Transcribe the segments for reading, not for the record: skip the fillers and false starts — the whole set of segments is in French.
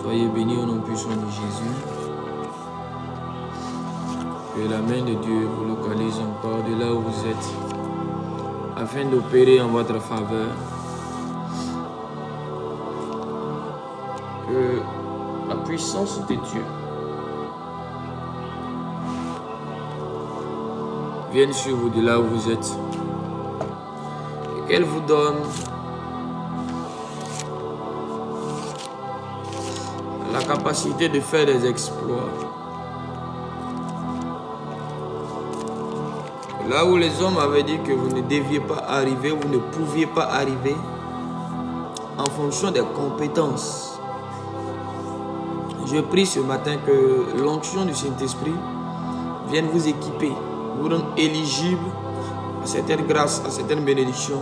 Soyez bénis au nom puissant de Jésus. Que la main de Dieu vous localise encore de là où vous êtes, afin d'opérer en votre faveur. Que la puissance de Dieu vienne sur vous de là où vous êtes. Et qu'elle vous donne la capacité de faire des exploits. Là où les hommes avaient dit que vous ne deviez pas arriver, vous ne pouviez pas arriver en fonction des compétences. Je prie ce matin que l'onction du Saint-Esprit vienne vous équiper, vous rendre éligible à certaines grâces, à certaines bénédictions,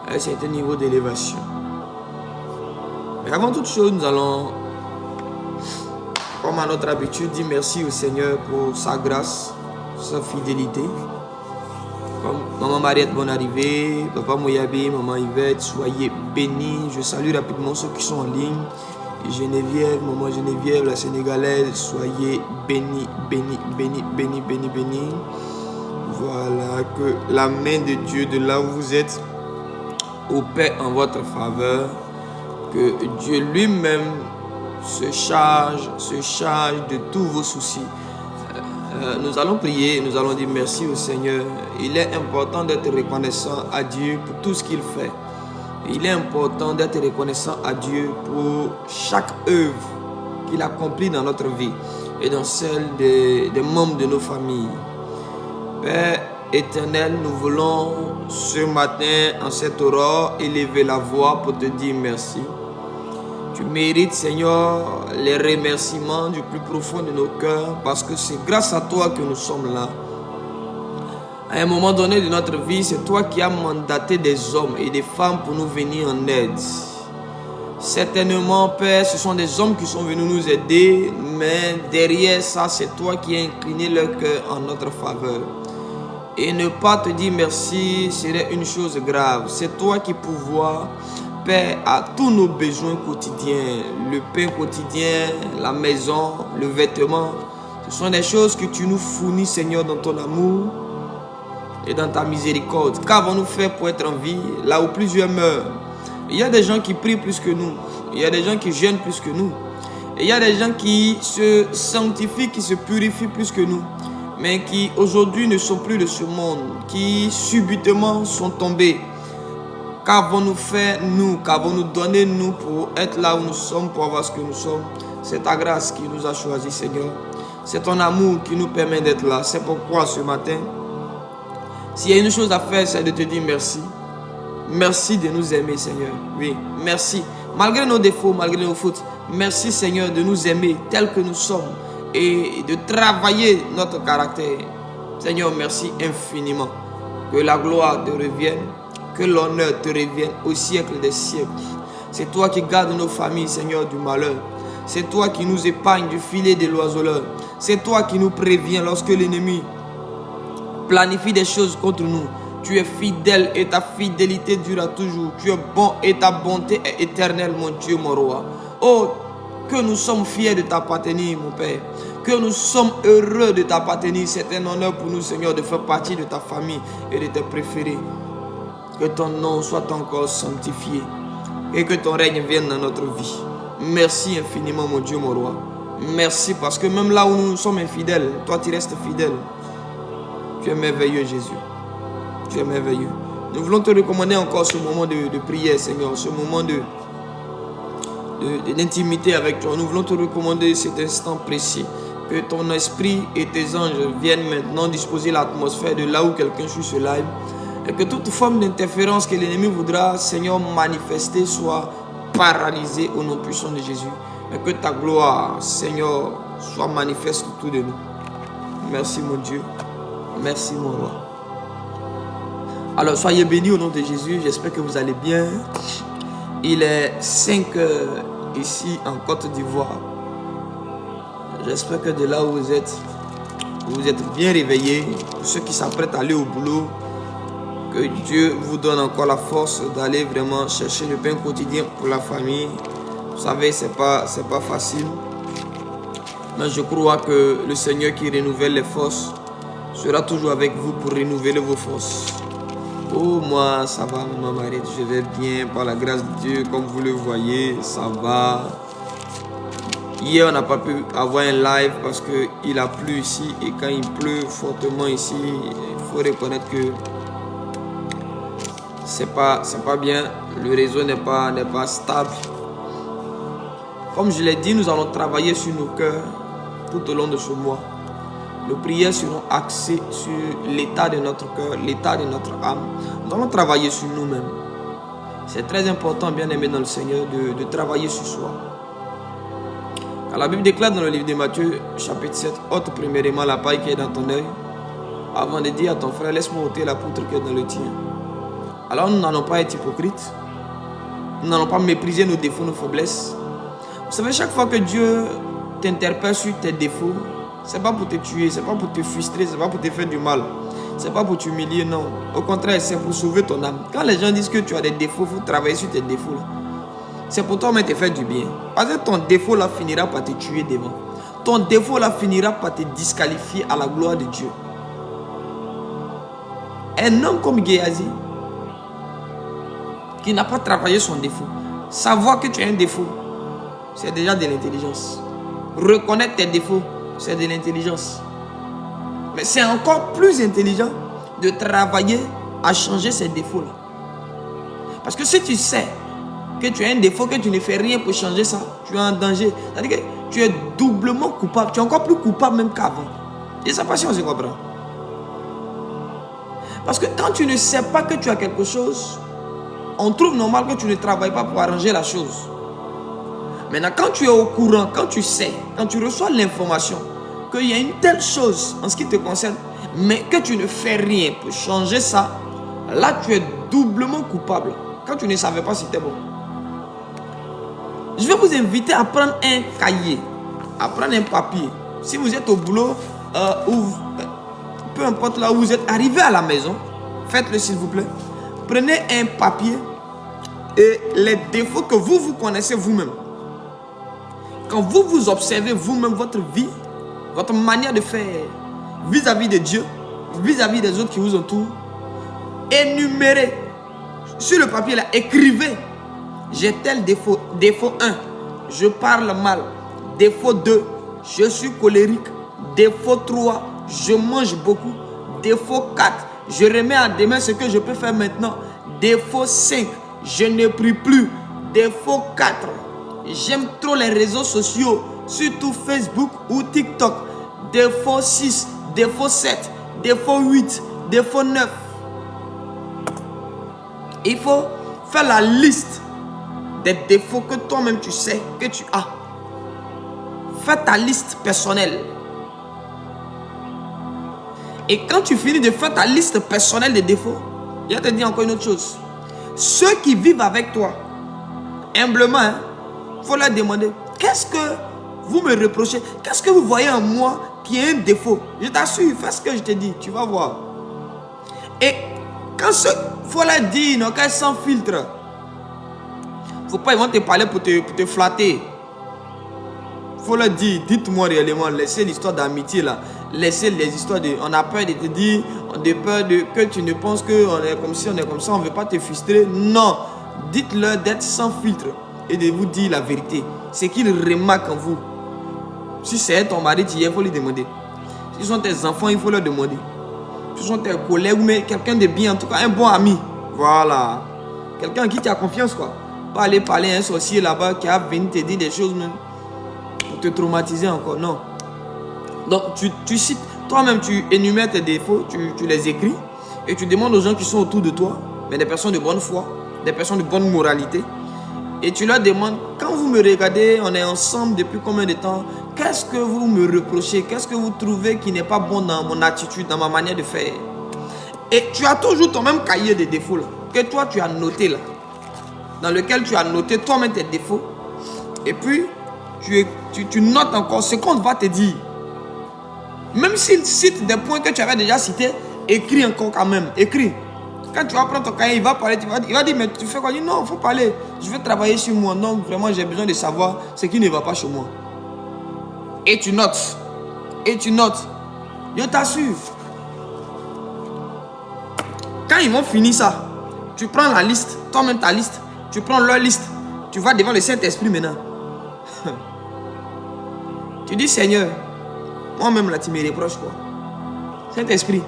à un certain niveau d'élévation. Mais avant toute chose, nous allons, comme à notre habitude, dire merci au Seigneur pour sa grâce, sa fidélité. Comme Maman Mariette, bonne arrivée. Papa Moyabi, Maman Yvette, soyez bénis. Je salue rapidement ceux qui sont en ligne. Geneviève, Maman Geneviève, la Sénégalaise, soyez bénis, bénis, bénis, bénis, bénis, bénis. Voilà, que la main de Dieu, de là où vous êtes, opère en votre faveur. Que Dieu lui-même se charge de tous vos soucis. Nous allons prier, nous allons dire merci au Seigneur. Il est important d'être reconnaissant à Dieu pour tout ce qu'il fait. Il est important d'être reconnaissant à Dieu pour chaque œuvre qu'il accomplit dans notre vie et dans celle des membres de nos familles. Père éternel, nous voulons ce matin, en cette aurore, élever la voix pour te dire merci. Tu mérites, Seigneur, les remerciements du plus profond de nos cœurs parce que c'est grâce à toi que nous sommes là. À un moment donné de notre vie, c'est toi qui as mandaté des hommes et des femmes pour nous venir en aide. Certainement, Père, ce sont des hommes qui sont venus nous aider, mais derrière ça, c'est toi qui as incliné leur cœur en notre faveur. Et ne pas te dire merci serait une chose grave. C'est toi qui pourvois, Père, à tous nos besoins quotidiens, le pain quotidien, la maison, le vêtement. Ce sont des choses que tu nous fournis, Seigneur, dans ton amour et dans ta miséricorde. Qu'avons-nous fait pour être en vie là où plusieurs meurent? Il y a des gens qui prient plus que nous. Il y a des gens qui jeûnent plus que nous. Et il y a des gens qui se sanctifient, qui se purifient plus que nous. Mais qui aujourd'hui ne sont plus de ce monde, qui subitement sont tombés. Qu'avons-nous fait, nous? Qu'avons-nous donné, nous, pour être là où nous sommes, pour avoir ce que nous sommes? C'est ta grâce qui nous a choisis, Seigneur. C'est ton amour qui nous permet d'être là. C'est pourquoi ce matin, s'il y a une chose à faire, c'est de te dire merci. Merci de nous aimer, Seigneur. Oui, merci. Malgré nos défauts, malgré nos fautes, merci, Seigneur, de nous aimer tels que nous sommes et de travailler notre caractère. Seigneur, merci infiniment. Que la gloire te revienne. Que l'honneur te revienne au siècle des siècles. C'est toi qui gardes nos familles, Seigneur, du malheur. C'est toi qui nous épargnes du filet de l'oiseleur. C'est toi qui nous préviens lorsque l'ennemi planifie des choses contre nous. Tu es fidèle et ta fidélité durera toujours. Tu es bon et ta bonté est éternelle, mon Dieu, mon roi. Oh, que nous sommes fiers de t'appartenir, mon Père. Que nous sommes heureux de t'appartenir. C'est un honneur pour nous, Seigneur, de faire partie de ta famille et de tes préférés. Que ton nom soit encore sanctifié et que ton règne vienne dans notre vie. Merci infiniment, mon Dieu, mon roi. Merci parce que même là où nous sommes infidèles, toi tu restes fidèle. Tu es merveilleux, Jésus. Tu es merveilleux. Nous voulons te recommander encore ce moment de prière, Seigneur, ce moment d'intimité avec toi. Nous voulons te recommander cet instant précis. Que ton esprit et tes anges viennent maintenant disposer l'atmosphère de là où quelqu'un suit ce live. Et que toute forme d'interférence que l'ennemi voudra, Seigneur, manifester soit paralysée au nom puissant de Jésus. Et que ta gloire, Seigneur, soit manifeste autour de nous. Merci, mon Dieu. Merci, mon roi. Alors, soyez bénis au nom de Jésus. J'espère que vous allez bien. Il est 5 heures ici en Côte d'Ivoire. J'espère que de là où vous êtes bien réveillés. Pour ceux qui s'apprêtent à aller au boulot, que Dieu vous donne encore la force d'aller vraiment chercher le pain quotidien pour la famille. Vous savez, c'est pas facile. Mais je crois que le Seigneur qui renouvelle les forces sera toujours avec vous pour renouveler vos forces. Oh, moi, ça va, maman Marie, je vais bien par la grâce de Dieu. Comme vous le voyez, ça va. Hier, on n'a pas pu avoir un live parce qu'il a plu ici. Et quand il pleut fortement ici, il faut reconnaître que c'est pas bien. Le réseau n'est pas stable. Comme je l'ai dit, nous allons travailler sur nos cœurs tout au long de ce mois. Nos prières seront axées sur l'état de notre cœur, l'état de notre âme. Nous allons travailler sur nous-mêmes. C'est très important, bien aimé dans le Seigneur, de travailler sur soi. Quand la Bible déclare dans le livre de Matthieu, chapitre 7, ôte premièrement la paille qui est dans ton œil, avant de dire à ton frère, laisse-moi ôter la poutre qui est dans le tien. Alors nous n'allons pas être hypocrites. Nous n'allons pas mépriser nos défauts, nos faiblesses. Vous savez, chaque fois que Dieu t'interpelle sur tes défauts, c'est pas pour te tuer, c'est pas pour te frustrer, c'est pas pour te faire du mal, c'est pas pour t'humilier, non. Au contraire, c'est pour sauver ton âme. Quand les gens disent que tu as des défauts, il faut travailler sur tes défauts. C'est pour toi-même te faire du bien. Parce que ton défaut là finira par te tuer devant. Ton défaut là finira par te disqualifier à la gloire de Dieu. Un homme comme Géasi, qui n'a pas travaillé son défaut, savoir que tu as un défaut, c'est déjà de l'intelligence. Reconnaître tes défauts, c'est de l'intelligence. Mais c'est encore plus intelligent de travailler à changer ces défauts-là. Parce que si tu sais que tu as un défaut, que tu ne fais rien pour changer ça, tu es en danger. C'est-à-dire que tu es doublement coupable. Tu es encore plus coupable même qu'avant. Et ça, pas si on se comprend. Parce que quand tu ne sais pas que tu as quelque chose, on trouve normal que tu ne travailles pas pour arranger la chose. Maintenant, quand tu es au courant, quand tu sais, quand tu reçois l'information qu'il y a une telle chose en ce qui te concerne, mais que tu ne fais rien pour changer ça, là, tu es doublement coupable. Quand tu ne savais pas si c'était bon. Je vais vous inviter à prendre un cahier, à prendre un papier. Si vous êtes au boulot, peu importe là où vous êtes, arrivé à la maison, faites-le s'il vous plaît. Prenez un papier et les défauts que vous connaissez vous-même. Quand vous vous observez vous-même votre vie, votre manière de faire vis-à-vis de Dieu, vis-à-vis des autres qui vous entourent, énumérez sur le papier là, écrivez. J'ai tel défaut. Défaut 1, je parle mal. Défaut 2, je suis colérique. Défaut 3, je mange beaucoup. Défaut 4, je remets à demain ce que je peux faire maintenant. Défaut 5, je ne prie plus. Défaut 4, j'aime trop les réseaux sociaux, surtout Facebook ou TikTok. Défaut 6, défaut 7, défaut 8, défaut 9. Il faut faire la liste des défauts que toi-même tu sais que tu as. Fais ta liste personnelle. Et quand tu finis de faire ta liste personnelle des défauts, il va te dire encore une autre chose. Ceux qui vivent avec toi, humblement, il faut leur demander, qu'est-ce que vous me reprochez? Qu'est-ce que vous voyez en moi qui est un défaut? Je t'assure, fais ce que je te dis, tu vas voir. Et quand il faut leur dire, non, qu'elles sans filtre. Il ne faut pas, ils vont te parler pour te flatter. Il faut leur dire, dites-moi réellement, laissez l'histoire d'amitié là. Laissez les histoires de... On a peur de te dire, de peur de que tu ne penses qu'on est comme si, on est comme ça, on ne veut pas te frustrer. Non, dites-leur d'être sans filtre et de vous dire la vérité. Ce qu'ils remarquent en vous. Si c'est ton mari, il faut lui demander. Si ce sont tes enfants, il faut leur demander. Si ce sont tes collègues, mais quelqu'un de bien, en tout cas un bon ami. Voilà. Quelqu'un en qui tu as confiance, quoi. Pas aller parler à un sorcier là-bas qui a venu te dire des choses même pour te traumatiser encore. Non. Donc, tu cites, toi-même, tu énumères tes défauts, tu les écris et tu demandes aux gens qui sont autour de toi, mais des personnes de bonne foi, des personnes de bonne moralité, et tu leur demandes, quand vous me regardez, on est ensemble depuis combien de temps, qu'est-ce que vous me reprochez, qu'est-ce que vous trouvez qui n'est pas bon dans mon attitude, dans ma manière de faire? Et tu as toujours ton même cahier de défauts là, que toi tu as noté là, dans lequel tu as noté toi-même tes défauts, et puis tu notes encore ce qu'on va te dire. Même s'il cite des points que tu avais déjà cités, écris encore quand même, écris. Quand tu vas prendre ton cahier, il va parler, il va dire, mais tu fais quoi? Il dit, non, il faut parler. Je veux travailler sur moi. Donc, vraiment, j'ai besoin de savoir ce qui ne va pas chez moi. Et tu notes. Et tu notes. Je t'assure. Quand ils vont finir ça, tu prends la liste, toi-même ta liste, tu prends leur liste, tu vas devant le Saint-Esprit maintenant. Tu dis, Seigneur, moi-même là, tu me reproches quoi? Saint-Esprit,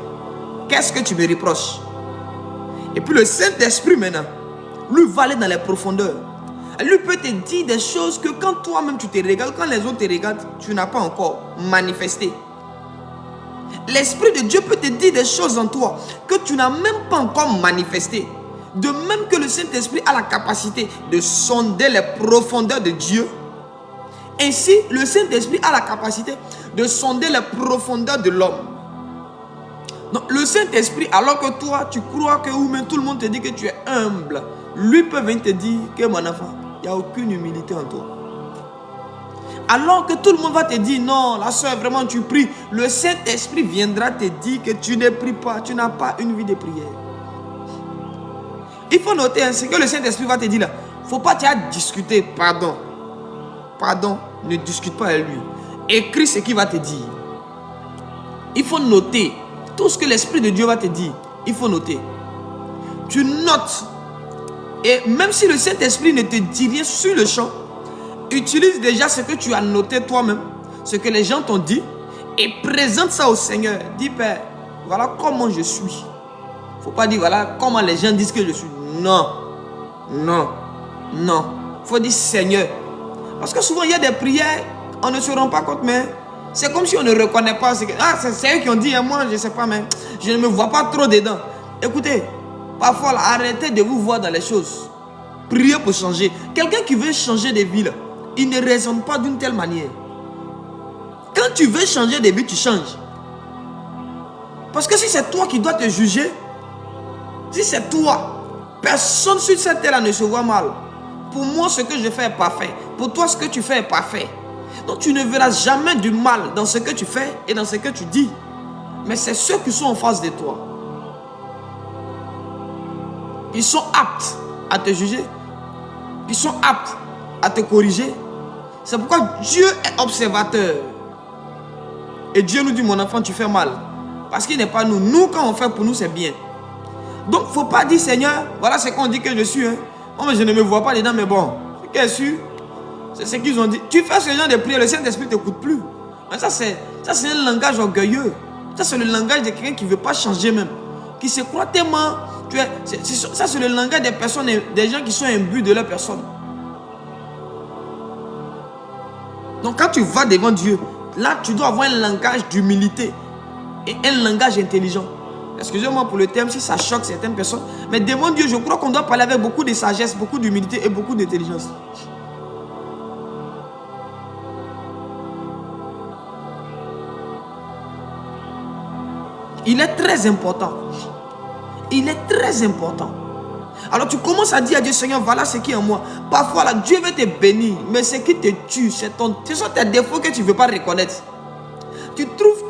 qu'est-ce que tu me reproches? Et puis le Saint-Esprit maintenant, lui va aller dans les profondeurs. Lui peut te dire des choses que quand toi-même tu te regardes, quand les autres te regardent, tu n'as pas encore manifesté. L'Esprit de Dieu peut te dire des choses en toi que tu n'as même pas encore manifesté. De même que le Saint-Esprit a la capacité de sonder les profondeurs de Dieu, ainsi le Saint-Esprit a la capacité de sonder les profondeurs de l'homme. Donc le Saint-Esprit, alors que toi tu crois que ou même tout le monde te dit que tu es humble, lui peut venir te dire que mon enfant, il n'y a aucune humilité en toi. Alors que tout le monde va te dire non, la soeur vraiment tu pries, le Saint-Esprit viendra te dire que tu ne pries pas, tu n'as pas une vie de prière. Il faut noter ce que le Saint-Esprit va te dire là. Il ne faut pas te discuter, pardon. Pardon, ne discute pas avec lui. Écris ce qu'il va te dire. Il faut noter tout ce que l'Esprit de Dieu va te dire. Il faut noter. Tu notes. Et même si le Saint-Esprit ne te dit rien sur le champ, utilise déjà ce que tu as noté toi-même, ce que les gens t'ont dit, et présente ça au Seigneur. Dis, Père, voilà comment je suis. Il ne faut pas dire, voilà comment les gens disent que je suis. Non, non, non. Il faut dire, Seigneur. Parce que souvent, il y a des prières, on ne se rend pas compte, mais c'est comme si on ne reconnaît pas. C'est eux qui ont dit, moi, je ne sais pas, mais je ne me vois pas trop dedans. Écoutez, parfois, là, arrêtez de vous voir dans les choses. Priez pour changer. Quelqu'un qui veut changer de vie, là, il ne raisonne pas d'une telle manière. Quand tu veux changer de vie, tu changes. Parce que si c'est toi qui dois te juger, si c'est toi, personne sur cette terre ne se voit mal. Pour moi, ce que je fais est parfait. Pour toi, ce que tu fais est parfait. Donc, tu ne verras jamais du mal dans ce que tu fais et dans ce que tu dis. Mais c'est ceux qui sont en face de toi. Ils sont aptes à te juger. Ils sont aptes à te corriger. C'est pourquoi Dieu est observateur. Et Dieu nous dit, mon enfant, tu fais mal. Parce qu'il n'est pas nous. Nous, quand on fait pour nous, c'est bien. Donc, il ne faut pas dire, Seigneur, voilà ce qu'on dit que je suis. Hein. Oh, mais je ne me vois pas dedans, mais bon. Qu'est-ce que c'est ce qu'ils ont dit. Tu fais ce genre de prière, le Saint-Esprit ne t'écoute plus. Mais ça, c'est un langage orgueilleux. Ça, c'est le langage de quelqu'un qui ne veut pas changer même. Qui se croit tellement. Ça, c'est le langage des personnes, des gens qui sont imbus de leur personne. Donc, quand tu vas devant Dieu, là, tu dois avoir un langage d'humilité et un langage intelligent. Excusez-moi pour le terme si ça choque certaines personnes. Mais devant Dieu, je crois qu'on doit parler avec beaucoup de sagesse, beaucoup d'humilité et beaucoup d'intelligence. Il est très important. Il est très important. Alors tu commences à dire à Dieu, Seigneur, voilà ce qui est en moi. Parfois, là, Dieu veut te bénir, mais ce qui te tue, ce sont tes défauts que tu ne veux pas reconnaître.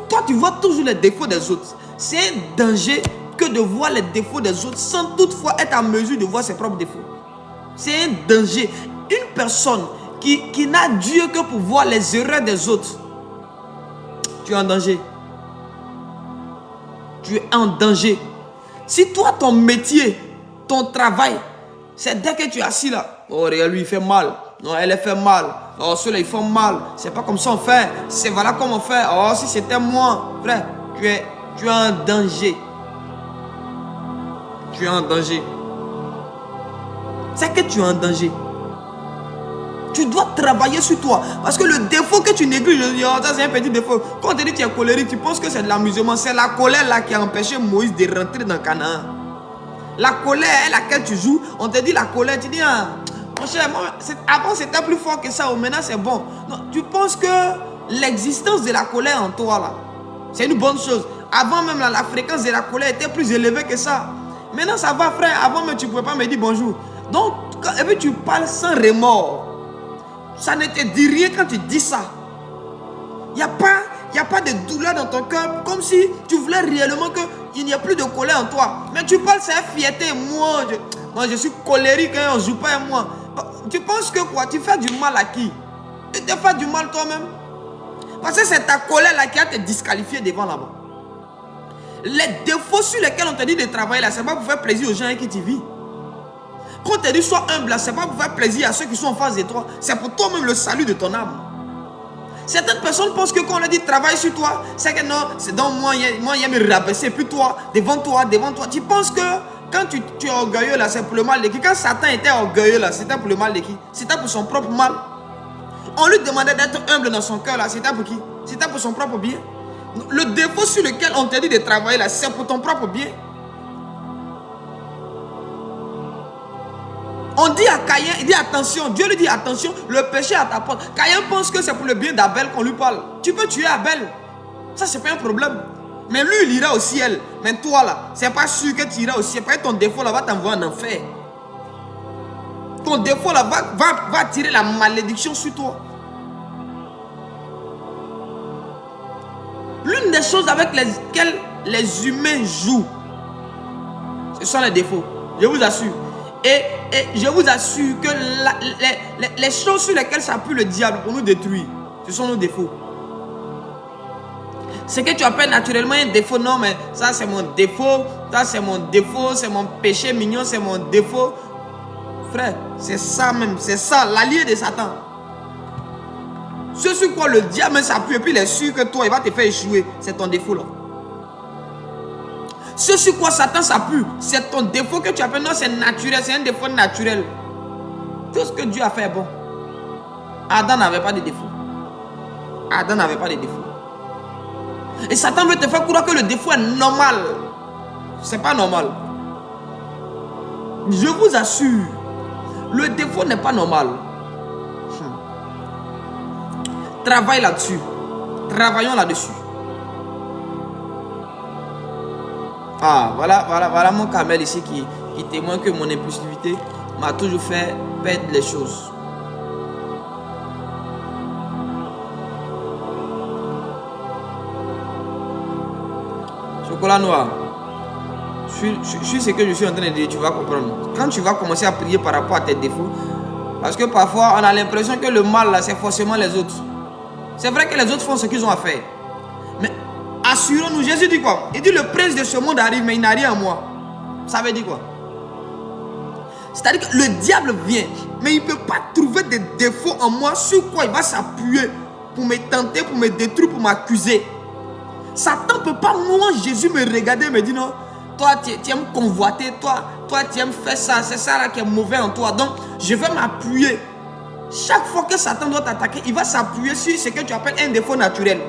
Toi, tu vois toujours les défauts des autres. C'est un danger que de voir les défauts des autres sans toutefois être en mesure de voir ses propres défauts. C'est un danger. Une personne qui n'a Dieu que pour voir les erreurs des autres, tu es en danger. Tu es en danger. Si toi, ton métier, ton travail, c'est dès que tu es assis là, oh, regarde, lui, il fait mal. Non, elle fait mal. Oh, ceux-là, ils font mal. C'est pas comme ça on fait. C'est voilà comment on fait. Oh, si c'était moi. Frère, tu es en danger. Tu es en danger. C'est que tu es en danger. Tu dois travailler sur toi. Parce que le défaut que tu négliges, oh, ça c'est un petit défaut. Quand on te dit que tu es colérique, tu penses que c'est de l'amusement. C'est la colère là qui a empêché Moïse de rentrer dans Canaan. La colère à laquelle tu joues, on te dit la colère, tu dis, ah, mon cher, avant c'était plus fort que ça, maintenant c'est bon. Non, tu penses que l'existence de la colère en toi là, c'est une bonne chose. Avant même là, la fréquence de la colère était plus élevée que ça. Maintenant ça va frère, avant même tu ne pouvais pas me dire bonjour. Donc, et puis tu parles sans remords. Ça ne te dit rien quand tu dis ça. Il n'y a pas Il n'y a pas de douleur dans ton cœur, comme si tu voulais réellement qu'il n'y ait plus de colère en toi. Mais tu parles, c'est fierté. Moi, je suis colérique, hein, on ne joue pas avec moi. Tu penses que quoi? Tu fais du mal à qui? Tu te fais du mal toi-même. Parce que c'est ta colère là qui a te disqualifié devant là-bas. Les défauts sur lesquels on te dit de travailler là, c'est pas pour faire plaisir aux gens avec qui tu vis. Quand on te dit sois humble là, c'est pas pour faire plaisir à ceux qui sont en face de toi. C'est pour toi-même le salut de ton âme. Certaines personnes pensent que quand on leur dit travaille sur toi, c'est que non, c'est dans moi, il y a me rabaisser. Puis toi, devant toi. Tu penses que quand tu es orgueilleux là, c'est pour le mal de qui? Quand Satan était orgueilleux là, c'était pour le mal de qui? C'était pour son propre mal. On lui demandait d'être humble dans son cœur là, c'était pour qui? C'était pour son propre bien. Le défaut sur lequel on te dit de travailler là, c'est pour ton propre bien. On dit à Caïn, il dit attention, Dieu lui dit attention, le péché à ta porte. Caïn pense que c'est pour le bien d'Abel qu'on lui parle. Tu peux tuer Abel, ça c'est pas un problème. Mais lui il ira au ciel. Mais toi là, c'est pas sûr que tu iras au ciel. Parce que ton défaut là va t'envoyer en enfer. Ton défaut là va tirer la malédiction sur toi. L'une des choses avec lesquelles les humains jouent, ce sont les défauts. Je vous assure. Et je vous assure que les choses sur lesquelles s'appuie le diable pour nous détruire, ce sont nos défauts. Ce que tu appelles naturellement un défaut, non mais ça c'est mon défaut, ça c'est mon défaut, c'est mon péché mignon, c'est mon défaut. Frère, c'est ça même, c'est ça, l'allié de Satan. Ce sur quoi le diable s'appuie et puis il est sûr que toi il va te faire échouer, c'est ton défaut là. Ce sur quoi Satan s'appuie, c'est ton défaut que tu appelles. Non, c'est naturel, c'est un défaut naturel. Tout ce que Dieu a fait est bon. Adam n'avait pas de défaut. Adam n'avait pas de défaut. Et Satan veut te faire croire que le défaut est normal. C'est pas normal. Je vous assure, le défaut n'est pas normal. Travaille là-dessus. Travaillons là-dessus. Ah, voilà mon camel ici qui témoigne que mon impulsivité m'a toujours fait perdre les choses. Chocolat noir. Je suis ce que je suis en train de dire, tu vas comprendre. Quand tu vas commencer à prier par rapport à tes défauts, parce que parfois on a l'impression que le mal là c'est forcément les autres. C'est vrai que les autres font ce qu'ils ont à faire. Mais assurons-nous, Jésus dit quoi? Il dit le prince de ce monde arrive mais il n'a rien en moi. Ça veut dire quoi? C'est-à-dire que le diable vient, mais il ne peut pas trouver des défauts en moi sur quoi il va s'appuyer pour me tenter, pour me détruire, pour m'accuser. Satan ne peut pas, moi, Jésus me regarder et me dire non, toi tu aimes convoiter, toi tu aimes faire ça, c'est ça là qui est mauvais en toi. Donc je vais m'appuyer. Chaque fois que Satan doit t'attaquer, il va s'appuyer sur ce que tu appelles un défaut naturel.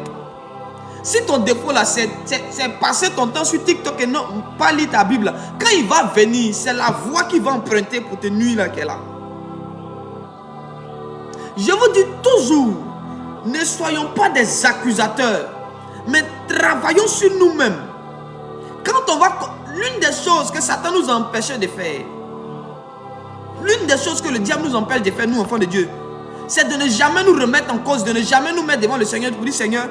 Si ton défaut là, c'est passer ton temps sur TikTok et non, pas lire ta Bible, quand il va venir, c'est la voix qui va emprunter pour te nuire là qu'elle a. Je vous dis toujours, ne soyons pas des accusateurs, mais travaillons sur nous-mêmes. Quand on va... L'une des choses que Satan nous a empêché de faire, l'une des choses que le diable nous empêche de faire, nous enfants de Dieu, c'est de ne jamais nous remettre en cause, de ne jamais nous mettre devant le Seigneur pour dire Seigneur,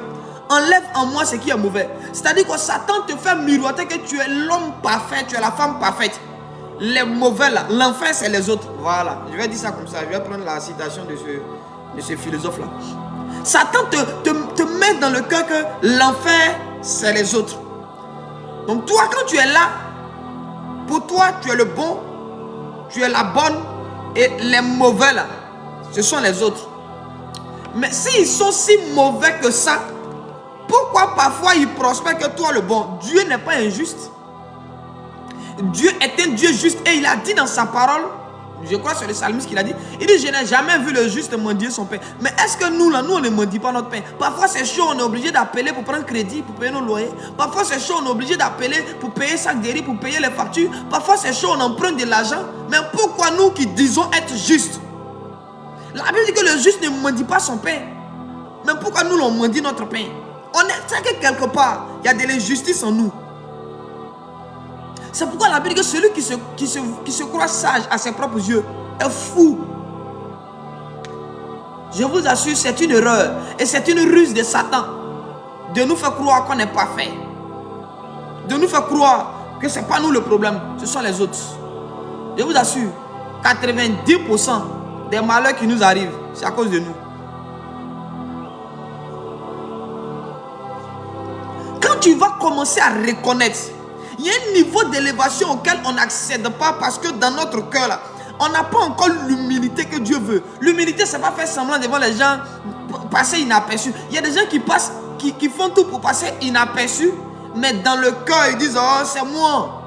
enlève en moi ce qui est mauvais. C'est-à-dire que Satan te fait miroiter que tu es l'homme parfait, tu es la femme parfaite. Les mauvais là, l'enfer c'est les autres. Voilà, je vais dire ça comme ça, je vais prendre la citation de ce philosophe là. Satan te met dans le cœur que l'enfer c'est les autres. Donc toi quand tu es là, pour toi tu es le bon, tu es la bonne et les mauvais là, ce sont les autres. Mais s'ils sont si mauvais que ça, pourquoi parfois ils prospèrent que toi le bon? Dieu n'est pas injuste. Dieu est un Dieu juste et il a dit dans sa parole, je crois c'est le psalmiste qui l'a dit, il dit je n'ai jamais vu le juste mendier son pain. Mais est-ce que nous là, nous on ne mendie pas notre pain? Parfois c'est chaud, on est obligé d'appeler pour prendre crédit, pour payer nos loyers. Parfois c'est chaud, on est obligé d'appeler pour payer sac de riz, pour payer les factures. Parfois c'est chaud, on emprunte de l'argent. Mais pourquoi nous qui disons être justes? La Bible dit que le juste ne mendie pas son pain. Mais pourquoi nous on mendie notre pain? On est que quelque part, il y a de l'injustice en nous. C'est pourquoi la Bible dit que celui qui se croit sage à ses propres yeux est fou. Je vous assure, c'est une erreur. Et c'est une ruse de Satan de nous faire croire qu'on n'est pas fait. De nous faire croire que ce n'est pas nous le problème, ce sont les autres. Je vous assure, 90% des malheurs qui nous arrivent, c'est à cause de nous. Quand tu vas commencer à reconnaître, il y a un niveau d'élévation auquel on n'accède pas parce que dans notre cœur, là, on n'a pas encore l'humilité que Dieu veut. L'humilité, c'est pas faire semblant devant les gens, passer inaperçu. Il y a des gens qui passent, qui font tout pour passer inaperçu, mais dans le cœur, ils disent, oh, c'est moi.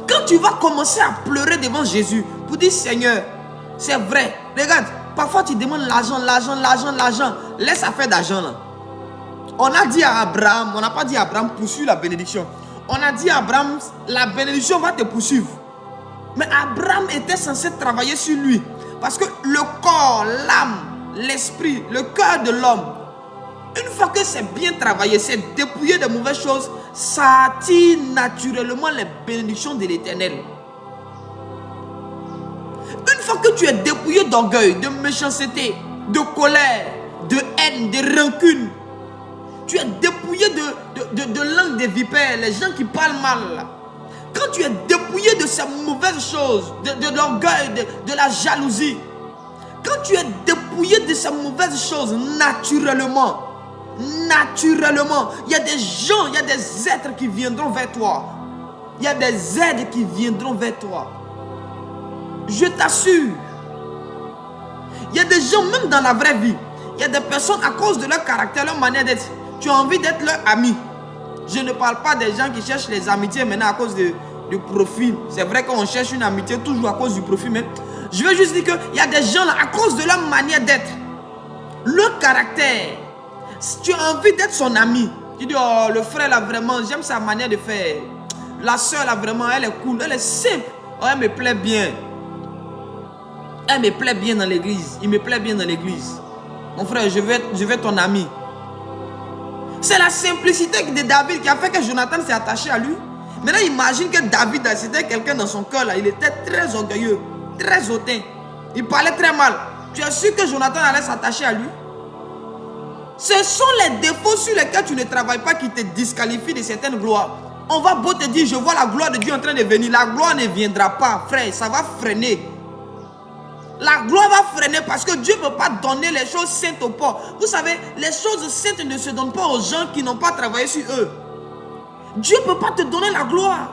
Quand tu vas commencer à pleurer devant Jésus pour dire, Seigneur, c'est vrai. Regarde, parfois tu demandes l'argent. Laisse affaire d'argent là. On a dit à Abraham, on n'a pas dit à Abraham, poursuis la bénédiction. On a dit à Abraham, la bénédiction va te poursuivre. Mais Abraham était censé travailler sur lui. Parce que le corps, l'âme, l'esprit, le cœur de l'homme, une fois que c'est bien travaillé, c'est dépouillé de mauvaises choses, ça attire naturellement les bénédictions de l'Éternel. Une fois que tu es dépouillé d'orgueil, de méchanceté, de colère, de haine, de rancune, tu es dépouillé de langue des vipères, les gens qui parlent mal. Quand tu es dépouillé de ces mauvaises choses, de l'orgueil, de la jalousie, quand tu es dépouillé de ces mauvaises choses, naturellement, il y a des gens, il y a des êtres qui viendront vers toi. Il y a des aides qui viendront vers toi. Je t'assure. Il y a des gens, même dans la vraie vie, il y a des personnes à cause de leur caractère, leur manière d'être, tu as envie d'être leur ami. Je ne parle pas des gens qui cherchent les amitiés maintenant à cause du profit. C'est vrai qu'on cherche une amitié toujours à cause du profit, mais je veux juste dire qu'il y a des gens là, à cause de leur manière d'être, leur caractère. Si tu as envie d'être son ami, tu dis, oh, le frère là vraiment, j'aime sa manière de faire. La soeur là vraiment, elle est cool, elle est simple. Oh, elle me plaît bien. Elle me plaît bien dans l'église. Il me plaît bien dans l'église. Mon frère, je vais être ton ami. C'est la simplicité de David qui a fait que Jonathan s'est attaché à lui. Maintenant, imagine que David, c'était quelqu'un dans son cœur là. Il était très orgueilleux, très hautain. Il parlait très mal. Tu es sûr que Jonathan allait s'attacher à lui? Ce sont les défauts sur lesquels tu ne travailles pas qui te disqualifient de certaines gloires. On va beau te dire, je vois la gloire de Dieu en train de venir. La gloire ne viendra pas, frère. Ça va freiner. La gloire va freiner parce que Dieu ne peut pas donner les choses saintes aux pauvres. Vous savez, les choses saintes ne se donnent pas aux gens qui n'ont pas travaillé sur eux. Dieu ne peut pas te donner la gloire.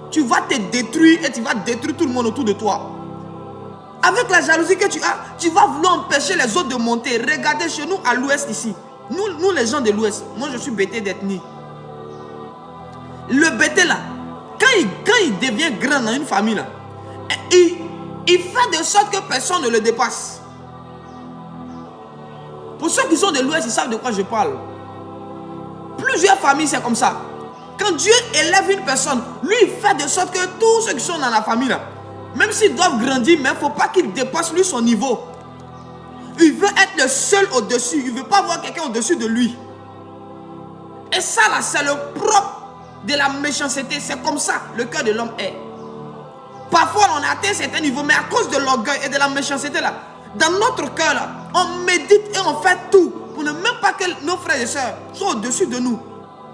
Tu vas te détruire et tu vas détruire tout le monde autour de toi. Avec la jalousie que tu as, tu vas vouloir empêcher les autres de monter. Regardez chez nous à l'ouest ici. Nous les gens de l'ouest, moi je suis bêté d'ethnie. Le bêté là, quand il devient grand dans une famille là, il fait de sorte que personne ne le dépasse. Pour ceux qui sont de l'ouest, ils savent de quoi je parle. Plusieurs familles c'est comme ça. Quand Dieu élève une personne, lui il fait de sorte que tous ceux qui sont dans la famille là, même s'ils doivent grandir, mais il ne faut pas qu'ils dépassent lui son niveau. Il veut être le seul au-dessus. Il ne veut pas avoir quelqu'un au-dessus de lui. Et ça là, c'est le propre de la méchanceté. C'est comme ça le cœur de l'homme est. Parfois on a atteint certains niveaux, mais à cause de l'orgueil et de la méchanceté là, dans notre cœur là, on médite et on fait tout pour ne même pas que nos frères et sœurs soient au-dessus de nous.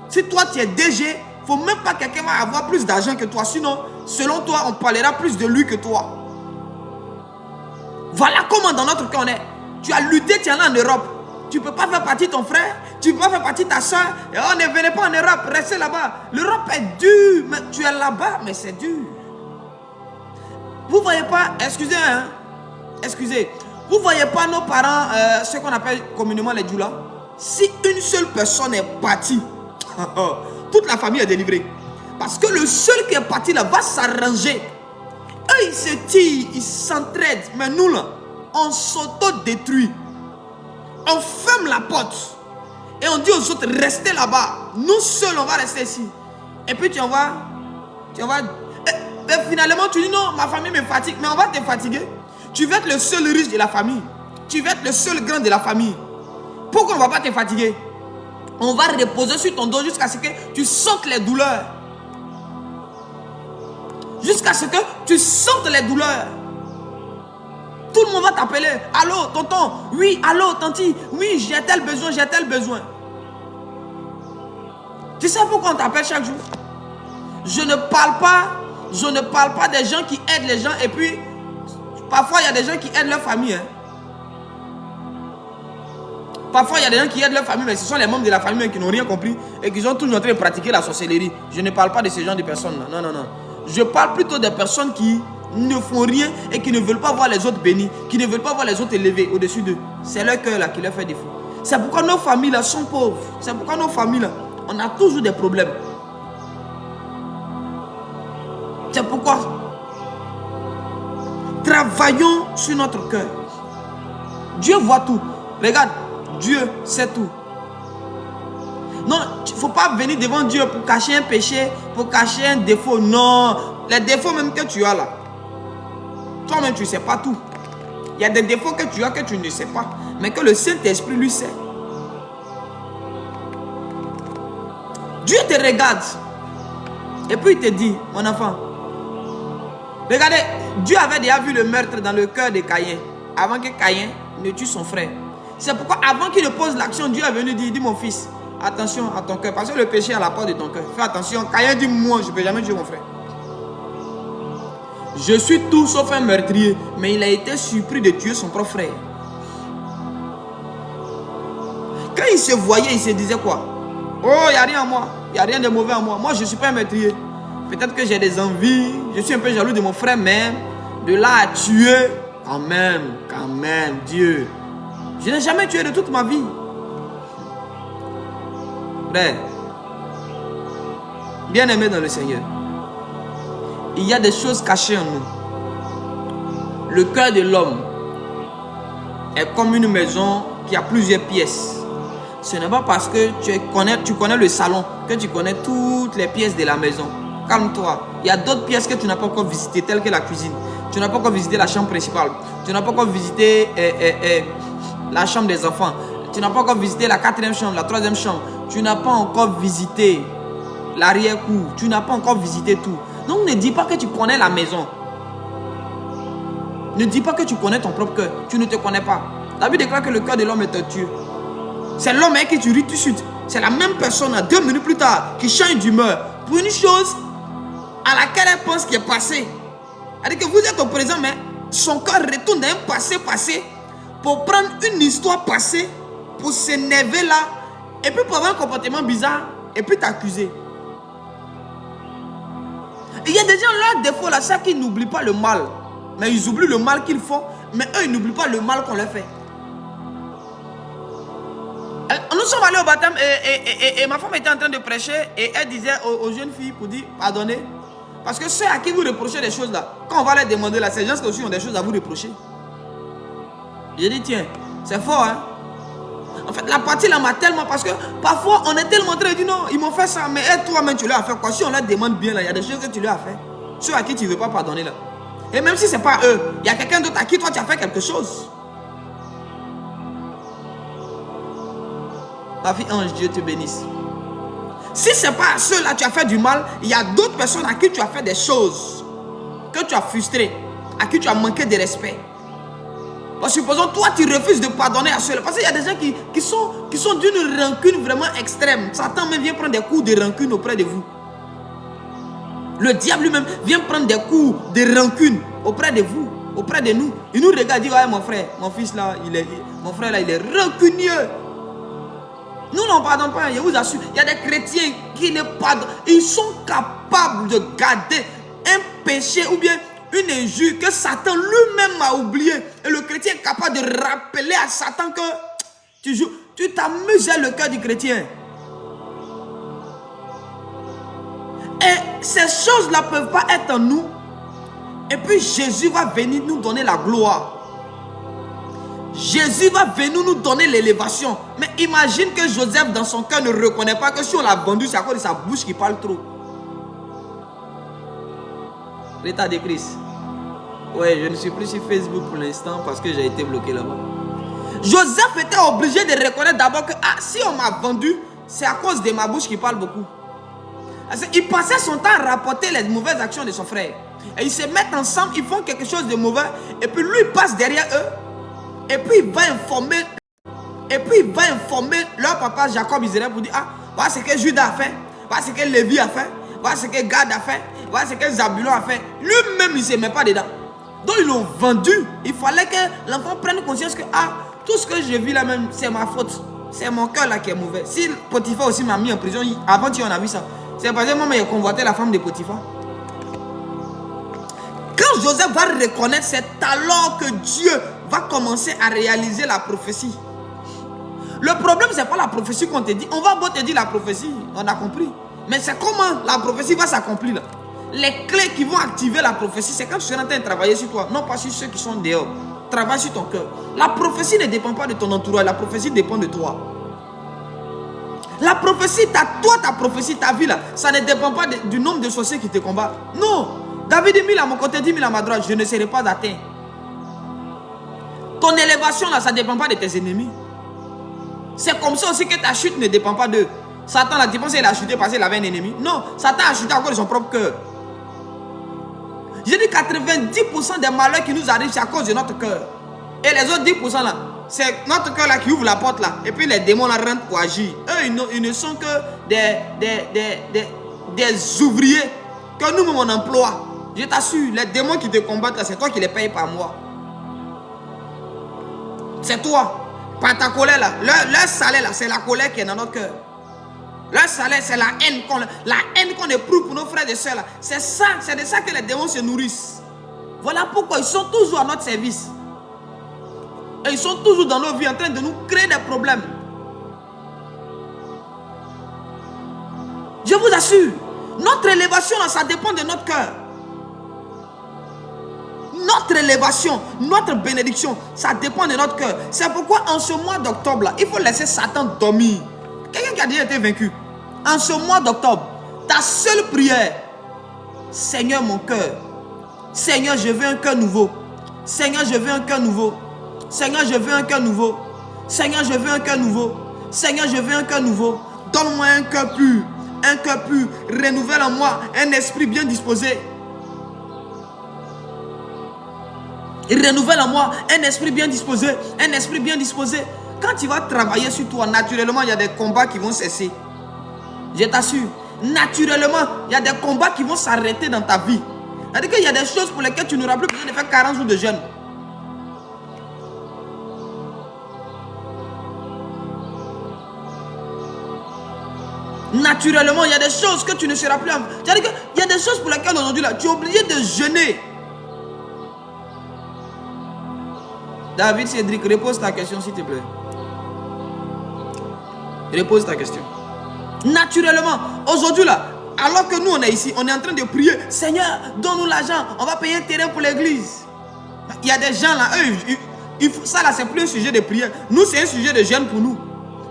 Si toi tu es DG, il ne faut même pas que quelqu'un va avoir plus d'argent que toi. Sinon, selon toi, on parlera plus de lui que toi. Voilà comment dans notre cœur on est. Tu as lutté, tu es là en Europe. Tu ne peux pas faire partie de ton frère. Tu ne peux pas faire partie de ta soeur. Et on ne venait pas en Europe, restez là-bas. L'Europe est dure. Mais tu es là-bas, mais c'est dur. Vous ne voyez pas, excusez, hein? Excusez. Vous ne voyez pas nos parents, ce qu'on appelle communément les djoulas. Si une seule personne est partie, toute la famille est délivrée. Parce que le seul qui est parti là va s'arranger. Eux ils se tirent, ils s'entraident. Mais nous là, on s'auto-détruit. On ferme la porte. Et on dit aux autres, restez là-bas. Nous seuls, on va rester ici. Et puis tu en vas. Et finalement tu dis non, ma famille me fatigue. Mais on va te fatiguer. Tu vas être le seul riche de la famille. Tu vas être le seul grand de la famille. Pourquoi on ne va pas te fatiguer? On va reposer sur ton dos jusqu'à ce que tu sentes les douleurs. Jusqu'à ce que tu sentes les douleurs. Tout le monde va t'appeler. Allô, tonton. Oui, allô, tanti. Oui, j'ai tel besoin, j'ai tel besoin. Tu sais pourquoi on t'appelle chaque jour? Je ne parle pas des gens qui aident les gens et puis parfois il y a des gens qui aident leur famille. Hein. Parfois il y a des gens qui aident leur famille, mais ce sont les membres de la famille qui n'ont rien compris et qui sont toujours en train de pratiquer la sorcellerie. Je ne parle pas de ce genre de personnes là. Non, non, non. Je parle plutôt des personnes qui ne font rien et qui ne veulent pas voir les autres bénis, qui ne veulent pas voir les autres élevés au-dessus d'eux. C'est leur cœur là qui leur fait défaut. C'est pourquoi nos familles là sont pauvres. C'est pourquoi nos familles là, on a toujours des problèmes. C'est pourquoi travaillons sur notre cœur. Dieu voit tout. Regarde, Dieu sait tout. Non, il ne faut pas venir devant Dieu pour cacher un péché, pour cacher un défaut. Non, les défauts même que tu as là, toi-même tu ne sais pas tout. Il y a des défauts que tu as que tu ne sais pas, mais que le Saint-Esprit lui sait. Dieu te regarde et puis il te dit, mon enfant, regardez, Dieu avait déjà vu le meurtre dans le cœur de Caïn, avant que Caïn ne tue son frère. C'est pourquoi avant qu'il ne pose l'action, Dieu est venu dire, dis mon fils, attention à ton cœur, parce que le péché est à la porte de ton cœur. Fais attention, Caïn dit, moi je ne peux jamais tuer mon frère. Je suis tout sauf un meurtrier, mais il a été surpris de tuer son propre frère. Quand il se voyait, il se disait quoi? Oh, il n'y a rien en moi, il n'y a rien de mauvais en moi. Moi, je ne suis pas un meurtrier. Peut-être que j'ai des envies, je suis un peu jaloux de mon frère, mais de là à tuer, quand même, Dieu. Je n'ai jamais tué de toute ma vie. Frère, bien aimé dans le Seigneur, il y a des choses cachées en nous. Le cœur de l'homme est comme une maison qui a plusieurs pièces. Ce n'est pas parce que tu connais le salon que tu connais toutes les pièces de la maison. Calme-toi. Il y a d'autres pièces que tu n'as pas encore visitées, telles que la cuisine. Tu n'as pas encore visité la chambre principale. Tu n'as pas encore visité la chambre des enfants. Tu n'as pas encore visité la 4e chambre, la 3e chambre. Tu n'as pas encore visité l'arrière-cour. Tu n'as pas encore visité tout. Donc ne dis pas que tu connais la maison. Ne dis pas que tu connais ton propre cœur. Tu ne te connais pas. La Bible déclare que le cœur de l'homme est tortueux. C'est l'homme qui tu ris tout de suite. C'est la même personne, 2 minutes plus tard, qui change d'humeur pour une chose à laquelle elle pense qu'il est passé. C'est-à-dire que vous êtes au présent, mais son cœur retourne dans un passé pour prendre une histoire passée, pour s'énerver là, et puis pour avoir un comportement bizarre, et puis t'accuser. Il y a des gens, leur défaut là, c'est qu'ils n'oublient pas le mal. Mais ils oublient le mal qu'ils font, mais eux, ils n'oublient pas le mal qu'on leur fait. Nous sommes allés au baptême et ma femme était en train de prêcher et elle disait aux jeunes filles pour dire pardonnez. Parce que ceux à qui vous reprochez des choses là, quand on va leur demander là, ces gens aussi ont des choses à vous reprocher. J'ai dit tiens, c'est fort hein. En fait la partie là m'a tellement, parce que parfois on est tellement très dit non, ils m'ont fait ça, mais toi-même tu leur as fait quoi? Si on leur demande bien là, il y a des choses que tu leur as fait. Ceux à qui tu ne veux pas pardonner là. Et même si ce n'est pas eux, il y a quelqu'un d'autre à qui toi tu as fait quelque chose. Ma fille Ange, Dieu te bénisse. Si ce n'est pas à ceux-là que tu as fait du mal, il y a d'autres personnes à qui tu as fait des choses que tu as frustrées, à qui tu as manqué de respect. Parce que supposons, toi, tu refuses de pardonner à ceux-là. Parce qu'il y a des gens qui sont d'une rancune vraiment extrême. Satan même vient prendre des coups de rancune auprès de vous. Le diable lui-même vient prendre des coups de rancune auprès de vous, auprès de nous. Il nous regarde et dit, ouais, mon frère, mon fils là, mon frère là, il est rancunieux. Nous n'en pardonnons pas, je vous assure. Il y a des chrétiens qui ne pardonnent. Ils sont capables de garder un péché ou bien une injure que Satan lui-même a oublié. Et le chrétien est capable de rappeler à Satan que tu t'amuses à le cœur du chrétien. Et ces choses-là ne peuvent pas être en nous. Et puis Jésus va venir nous donner la gloire. Jésus va venir nous donner l'élévation. Mais imagine que Joseph dans son cœur ne reconnaît pas que si on l'a vendu, c'est à cause de sa bouche qui parle trop. L'état de Christ. Ouais, je ne suis plus sur Facebook pour l'instant parce que j'ai été bloqué là-bas. Joseph était obligé de reconnaître d'abord que si on m'a vendu, c'est à cause de ma bouche qui parle beaucoup. Il passait son temps à rapporter les mauvaises actions de son frère. Et ils se mettent ensemble, ils font quelque chose de mauvais. Et puis lui, il passe derrière eux. Et puis il va informer. Et puis il va informer leur papa Jacob Israël pour dire, ah, voilà ce que Judas a fait. Voilà ce que Lévi a fait. Voilà ce que Gad a fait. Voilà ce que Zabulon a fait. Lui-même, il ne se met pas dedans. Donc ils l'ont vendu. Il fallait que l'enfant prenne conscience que, ah, tout ce que je vis là même, c'est ma faute. C'est mon cœur là qui est mauvais. Si Potiphar aussi m'a mis en prison, avant tu en as vu ça. C'est parce que moi, j'ai convoité la femme de Potiphar. Quand Joseph va reconnaître, c'est alors que Dieu va commencer à réaliser la prophétie. Le problème, ce n'est pas la prophétie qu'on te dit. On va beau te dire la prophétie, on a compris. Mais c'est comment la prophétie va s'accomplir là. Les clés qui vont activer la prophétie, c'est quand tu seras en train de travailler sur toi, non pas sur ceux qui sont dehors. Travaille sur ton cœur. La prophétie ne dépend pas de ton entourage, la prophétie dépend de toi. La prophétie, toi, ta prophétie, ta vie là, ça ne dépend pas du nombre de sorciers qui te combattent. Non. David dit 1000 à mon côté, 10 000 à ma droite, je ne serai pas atteint. Ton élévation là, ça ne dépend pas de tes ennemis. C'est comme ça aussi que ta chute ne dépend pas d'eux. Satan là, tu penses qu'il a chuté parce qu'il avait un ennemi? Non, Satan a chuté à cause de son propre cœur. J'ai dit 90% des malheurs qui nous arrivent, c'est à cause de notre cœur. Et les autres 10% là, c'est notre cœur là qui ouvre la porte là. Et puis les démons là rentrent pour agir. Eux, ils ne sont que des ouvriers que nous-mêmes on emploie. Je t'assure, les démons qui te combattent là, c'est toi qui les payes par mois. C'est toi. Par ta colère là. Leur salaire là, c'est la colère qui est dans notre cœur. Leur salaire, c'est la haine qu'on éprouve pour nos frères et sœurs là. C'est ça, c'est de ça que les démons se nourrissent. Voilà pourquoi ils sont toujours à notre service. Et ils sont toujours dans nos vies en train de nous créer des problèmes. Je vous assure, notre élévation là, ça dépend de notre cœur. Notre élévation, notre bénédiction, ça dépend de notre cœur. C'est pourquoi en ce mois d'octobre là, il faut laisser Satan dormir. Quelqu'un qui a déjà été vaincu. En ce mois d'octobre, ta seule prière, Seigneur mon cœur, Seigneur je veux un cœur nouveau, Seigneur je veux un cœur nouveau, Seigneur je veux un cœur nouveau, Seigneur je veux un cœur nouveau, Seigneur je veux un cœur nouveau, donne-moi un cœur pur, renouvelle en moi un esprit bien disposé. Renouvelle en moi un esprit bien disposé, un esprit bien disposé. Quand tu vas travailler sur toi, naturellement, il y a des combats qui vont cesser. Je t'assure, naturellement, il y a des combats qui vont s'arrêter dans ta vie. C'est-à-dire qu'il y a des choses pour lesquelles tu n'auras plus besoin de faire 40 jours de jeûne. Naturellement, il y a des choses que tu ne seras plus... C'est-à-dire qu'il y a des choses pour lesquelles aujourd'hui, là, tu es obligé de jeûner. David Cédric, repose ta question s'il te plaît. Repose ta question. Naturellement, aujourd'hui là, alors que nous on est ici, on est en train de prier, Seigneur, donne-nous l'argent, on va payer un terrain pour l'église. Il y a des gens là, eux, ça là c'est plus un sujet de prière. Nous c'est un sujet de jeûne pour nous.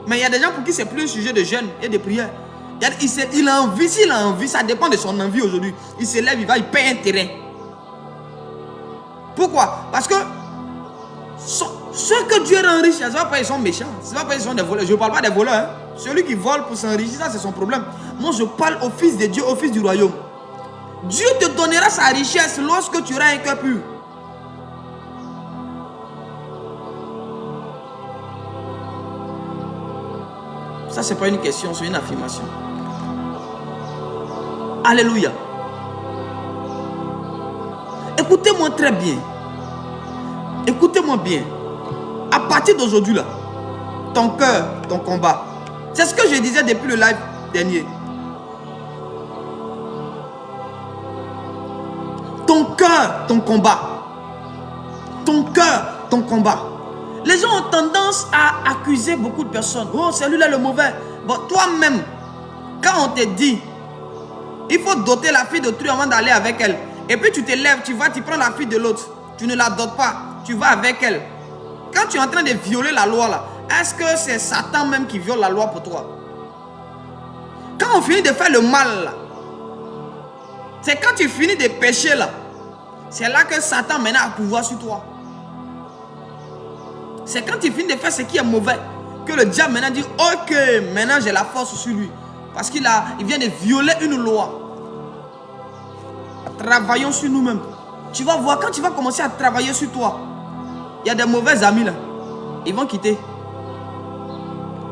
Mais il y a des gens pour qui c'est plus un sujet de jeûne et de prière. Il a envie, s'il a envie, ça dépend de son envie aujourd'hui. Il se lève, il paye un terrain. Pourquoi? Parce que ceux que Dieu rend riches, ce n'est pas parce qu'ils sont méchants, ce n'est pas parce qu'ils sont des voleurs. Je ne parle pas des voleurs. Hein. Celui qui vole pour s'enrichir, ça c'est son problème. Moi je parle au Fils de Dieu, au Fils du royaume. Dieu te donnera sa richesse lorsque tu auras un cœur pur. Ça c'est pas une question, c'est une affirmation. Alléluia. Écoutez-moi très bien. Écoutez-moi bien. À partir d'aujourd'hui là, ton cœur, ton combat. C'est ce que je disais depuis le live dernier. Ton cœur, ton combat. Ton cœur, ton combat. Les gens ont tendance à accuser beaucoup de personnes. Oh, c'est lui là le mauvais. Bon, toi-même, quand on te dit, il faut doter la fille d'autrui avant d'aller avec elle. Et puis tu te lèves, tu vas, tu prends la fille de l'autre. Tu ne la dotes pas. Tu vas avec elle. Quand tu es en train de violer la loi là, est-ce que c'est Satan même qui viole la loi pour toi? Quand on finit de faire le mal là, c'est quand tu finis de pécher là, c'est là que Satan maintenant a pouvoir sur toi. C'est quand tu finis de faire ce qui est mauvais que le diable maintenant dit ok, maintenant j'ai la force sur lui. Parce qu'il vient de violer une loi. Travaillons sur nous-mêmes. Tu vas voir, quand tu vas commencer à travailler sur toi, il y a des mauvais amis là. Ils vont quitter.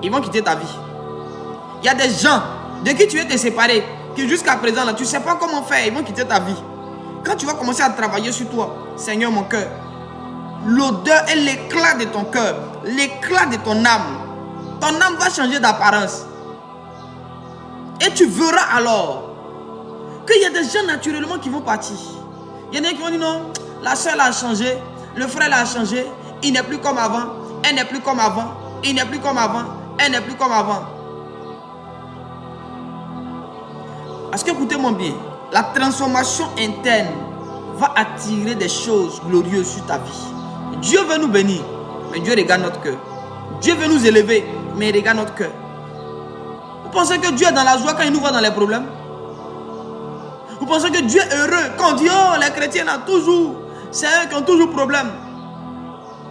Ils vont quitter ta vie. Il y a des gens de qui tu veux te séparer, qui jusqu'à présent là, tu ne sais pas comment faire, ils vont quitter ta vie. Quand tu vas commencer à travailler sur toi, Seigneur mon cœur, l'odeur et l'éclat de ton cœur, l'éclat de ton âme va changer d'apparence. Et tu verras alors qu'il y a des gens naturellement qui vont partir. Il y en a qui vont dire non, la soeur a changé, le frère a changé, il n'est plus comme avant, elle n'est plus comme avant, il n'est plus comme avant, elle n'est plus comme avant. Parce que écoutez-moi bien, la transformation interne va attirer des choses glorieuses sur ta vie. Dieu veut nous bénir, mais Dieu regarde notre cœur. Dieu veut nous élever, mais il regarde notre cœur. Vous pensez que Dieu est dans la joie quand il nous voit dans les problèmes? Vous pensez que Dieu est heureux quand on dit oh les chrétiens là toujours, c'est eux qui ont toujours problème?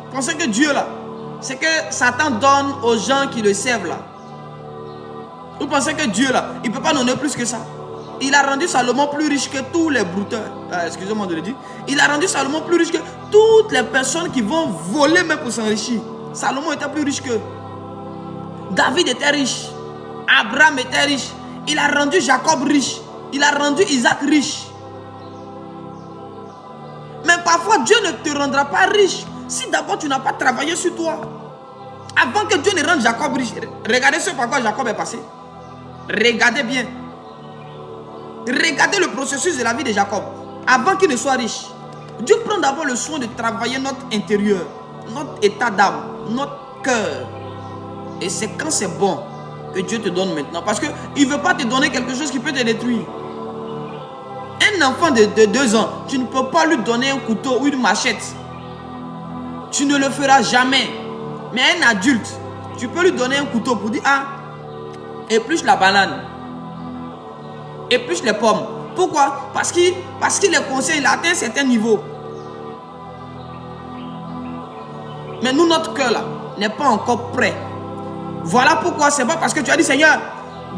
Vous pensez que Dieu là, c'est que Satan donne aux gens qui le servent là? Vous pensez que Dieu là, il ne peut pas donner plus que ça? Il a rendu Salomon plus riche que tous les brouteurs. Excusez-moi de le dire. Il a rendu Salomon plus riche que toutes les personnes qui vont voler même pour s'enrichir. Salomon était plus riche que. David était riche. Abraham était riche. Il a rendu Jacob riche. Il a rendu Isaac riche. Mais parfois Dieu ne te rendra pas riche si d'abord tu n'as pas travaillé sur toi. Avant que Dieu ne rende Jacob riche. Regardez ce par quoi Jacob est passé. Regardez bien. Regardez le processus de la vie de Jacob. Avant qu'il ne soit riche, Dieu prend d'abord le soin de travailler notre intérieur, notre état d'âme, notre cœur. Et c'est quand c'est bon que Dieu te donne maintenant. Parce qu'il ne veut pas te donner quelque chose qui peut te détruire. Un enfant de 2 ans, tu ne peux pas lui donner un couteau ou une machette. Tu ne le feras jamais. Mais un adulte, tu peux lui donner un couteau pour dire ah, épluche la banane. Épluche les pommes. Pourquoi? Parce qu'il est conscient, il a atteint un certain niveau. Mais nous, notre cœur là, n'est pas encore prêt. Voilà pourquoi c'est pas parce que tu as dit Seigneur,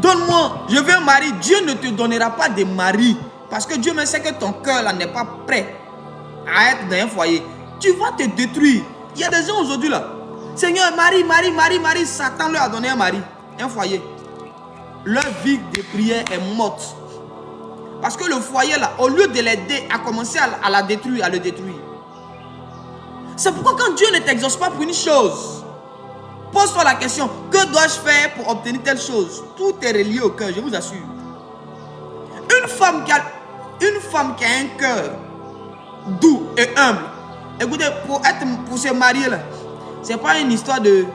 donne-moi, je veux un mari. Dieu ne te donnera pas de mari. Parce que Dieu me sait que ton cœur là n'est pas prêt à être dans un foyer. Tu vas te détruire. Il y a des gens aujourd'hui là. Seigneur, mari, Satan leur a donné un mari, un foyer. Leur vie de prière est morte. Parce que le foyer là, au lieu de l'aider à commencer à la détruire, à le détruire. C'est pourquoi quand Dieu ne t'exauce pas pour une chose, pose-toi la question, que dois-je faire pour obtenir telle chose? Tout est relié au cœur, je vous assure. Une femme qui a un cœur doux et humble, écoutez, pour se marier là, c'est pas une histoire de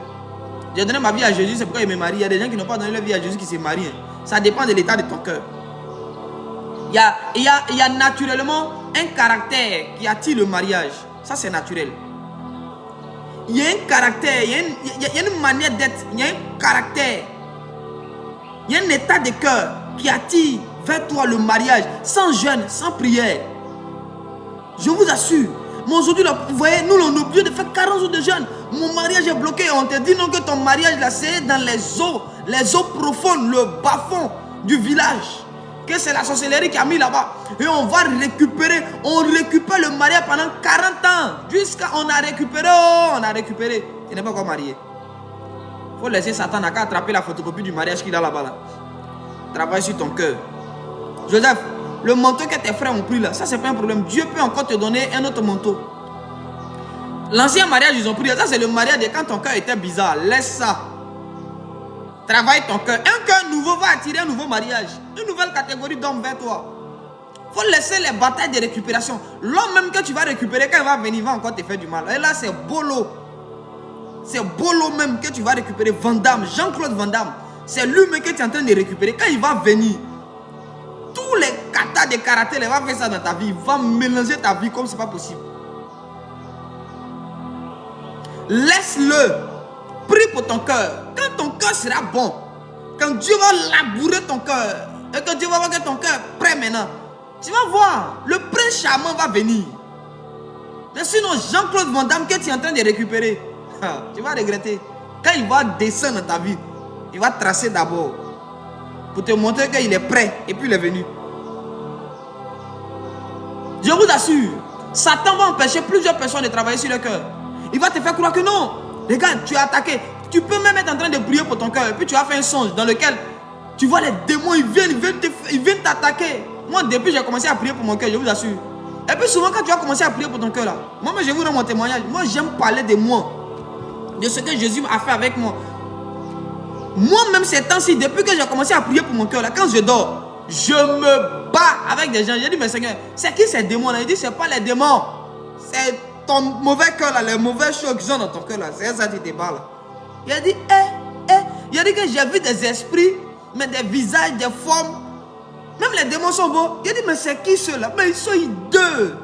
j'ai donné ma vie à Jésus, c'est pourquoi il me marie. Il y a des gens qui n'ont pas donné leur vie à Jésus qui se marient. Ça dépend de l'état de ton cœur. Il y a naturellement un caractère qui attire le mariage. Ça, c'est naturel. Il y a un caractère, il y a une manière d'être, il y a un caractère. Il y a un état de cœur qui attire vers toi le mariage, sans jeûne, sans prière. Je vous assure. Mais aujourd'hui, vous voyez, nous, on est obligé de faire 40 jours de jeûne. Mon mariage est bloqué. On te dit non que ton mariage, là, c'est dans les eaux profondes, le bas-fond du village. Que c'est la sorcellerie qui a mis là-bas. Et on va récupérer. On récupère le mariage pendant 40 ans. Jusqu'à on a récupéré. Oh, on a récupéré. Il n'est pas encore marié. Il faut laisser Satan n'a qu'à attraper la photocopie du mariage qu'il a là-bas. Là. Travaille sur ton cœur. Joseph, le manteau que tes frères ont pris là, ça c'est pas un problème. Dieu peut encore te donner un autre manteau. L'ancien mariage ils ont pris, ça c'est le mariage de quand ton cœur était bizarre. Laisse ça. Travaille ton cœur. Un cœur nouveau va attirer un nouveau mariage. Une nouvelle catégorie d'hommes vers toi. Il faut laisser les batailles de récupération. L'homme même que tu vas récupérer, quand il va venir, il va encore te faire du mal. Et là c'est Bolo. C'est Bolo même que tu vas récupérer. Van Damme, Jean-Claude Van Damme. C'est lui-même que tu es en train de récupérer. Quand il va venir, tous les katas de karaté, il va faire ça dans ta vie. Il va mélanger ta vie comme c'est pas possible. Laisse-le. Prie pour ton cœur. Quand ton cœur sera bon, quand Dieu va labourer ton cœur, et que Dieu va voir que ton cœur est prêt maintenant, tu vas voir, le prince charmant va venir. Mais sinon, Jean-Claude Van Damme que tu es en train de récupérer, tu vas regretter. Quand il va descendre dans ta vie, il va tracer d'abord. pour te montrer qu'il est prêt. Et puis il est venu. Je vous assure, Satan va empêcher plusieurs personnes de travailler sur le cœur. Il va te faire croire que non. Regarde, tu es attaqué. Tu peux même être en train de prier pour ton cœur. Et puis tu as fait un songe dans lequel tu vois les démons, ils viennent t'attaquer. Moi, depuis j'ai commencé à prier pour mon cœur, je vous assure. Et puis souvent quand tu as commencé à prier pour ton cœur là, moi je vous donne mon témoignage. Moi j'aime parler de moi. De ce que Jésus a fait avec moi. Moi-même ces temps-ci, depuis que j'ai commencé à prier pour mon cœur là, quand je dors, je me bats avec des gens. J'ai dit, mais Seigneur, c'est qui ces démons là? Il dit, c'est pas les démons. C'est ton mauvais cœur là, les mauvaises choses qui sont dans ton cœur là. C'est ça qui te parle là. Il a dit, il a dit que j'ai vu des esprits, mais des visages, des formes. Même les démons sont beaux. Il a dit, mais c'est qui ceux-là? Mais ils sont hideux.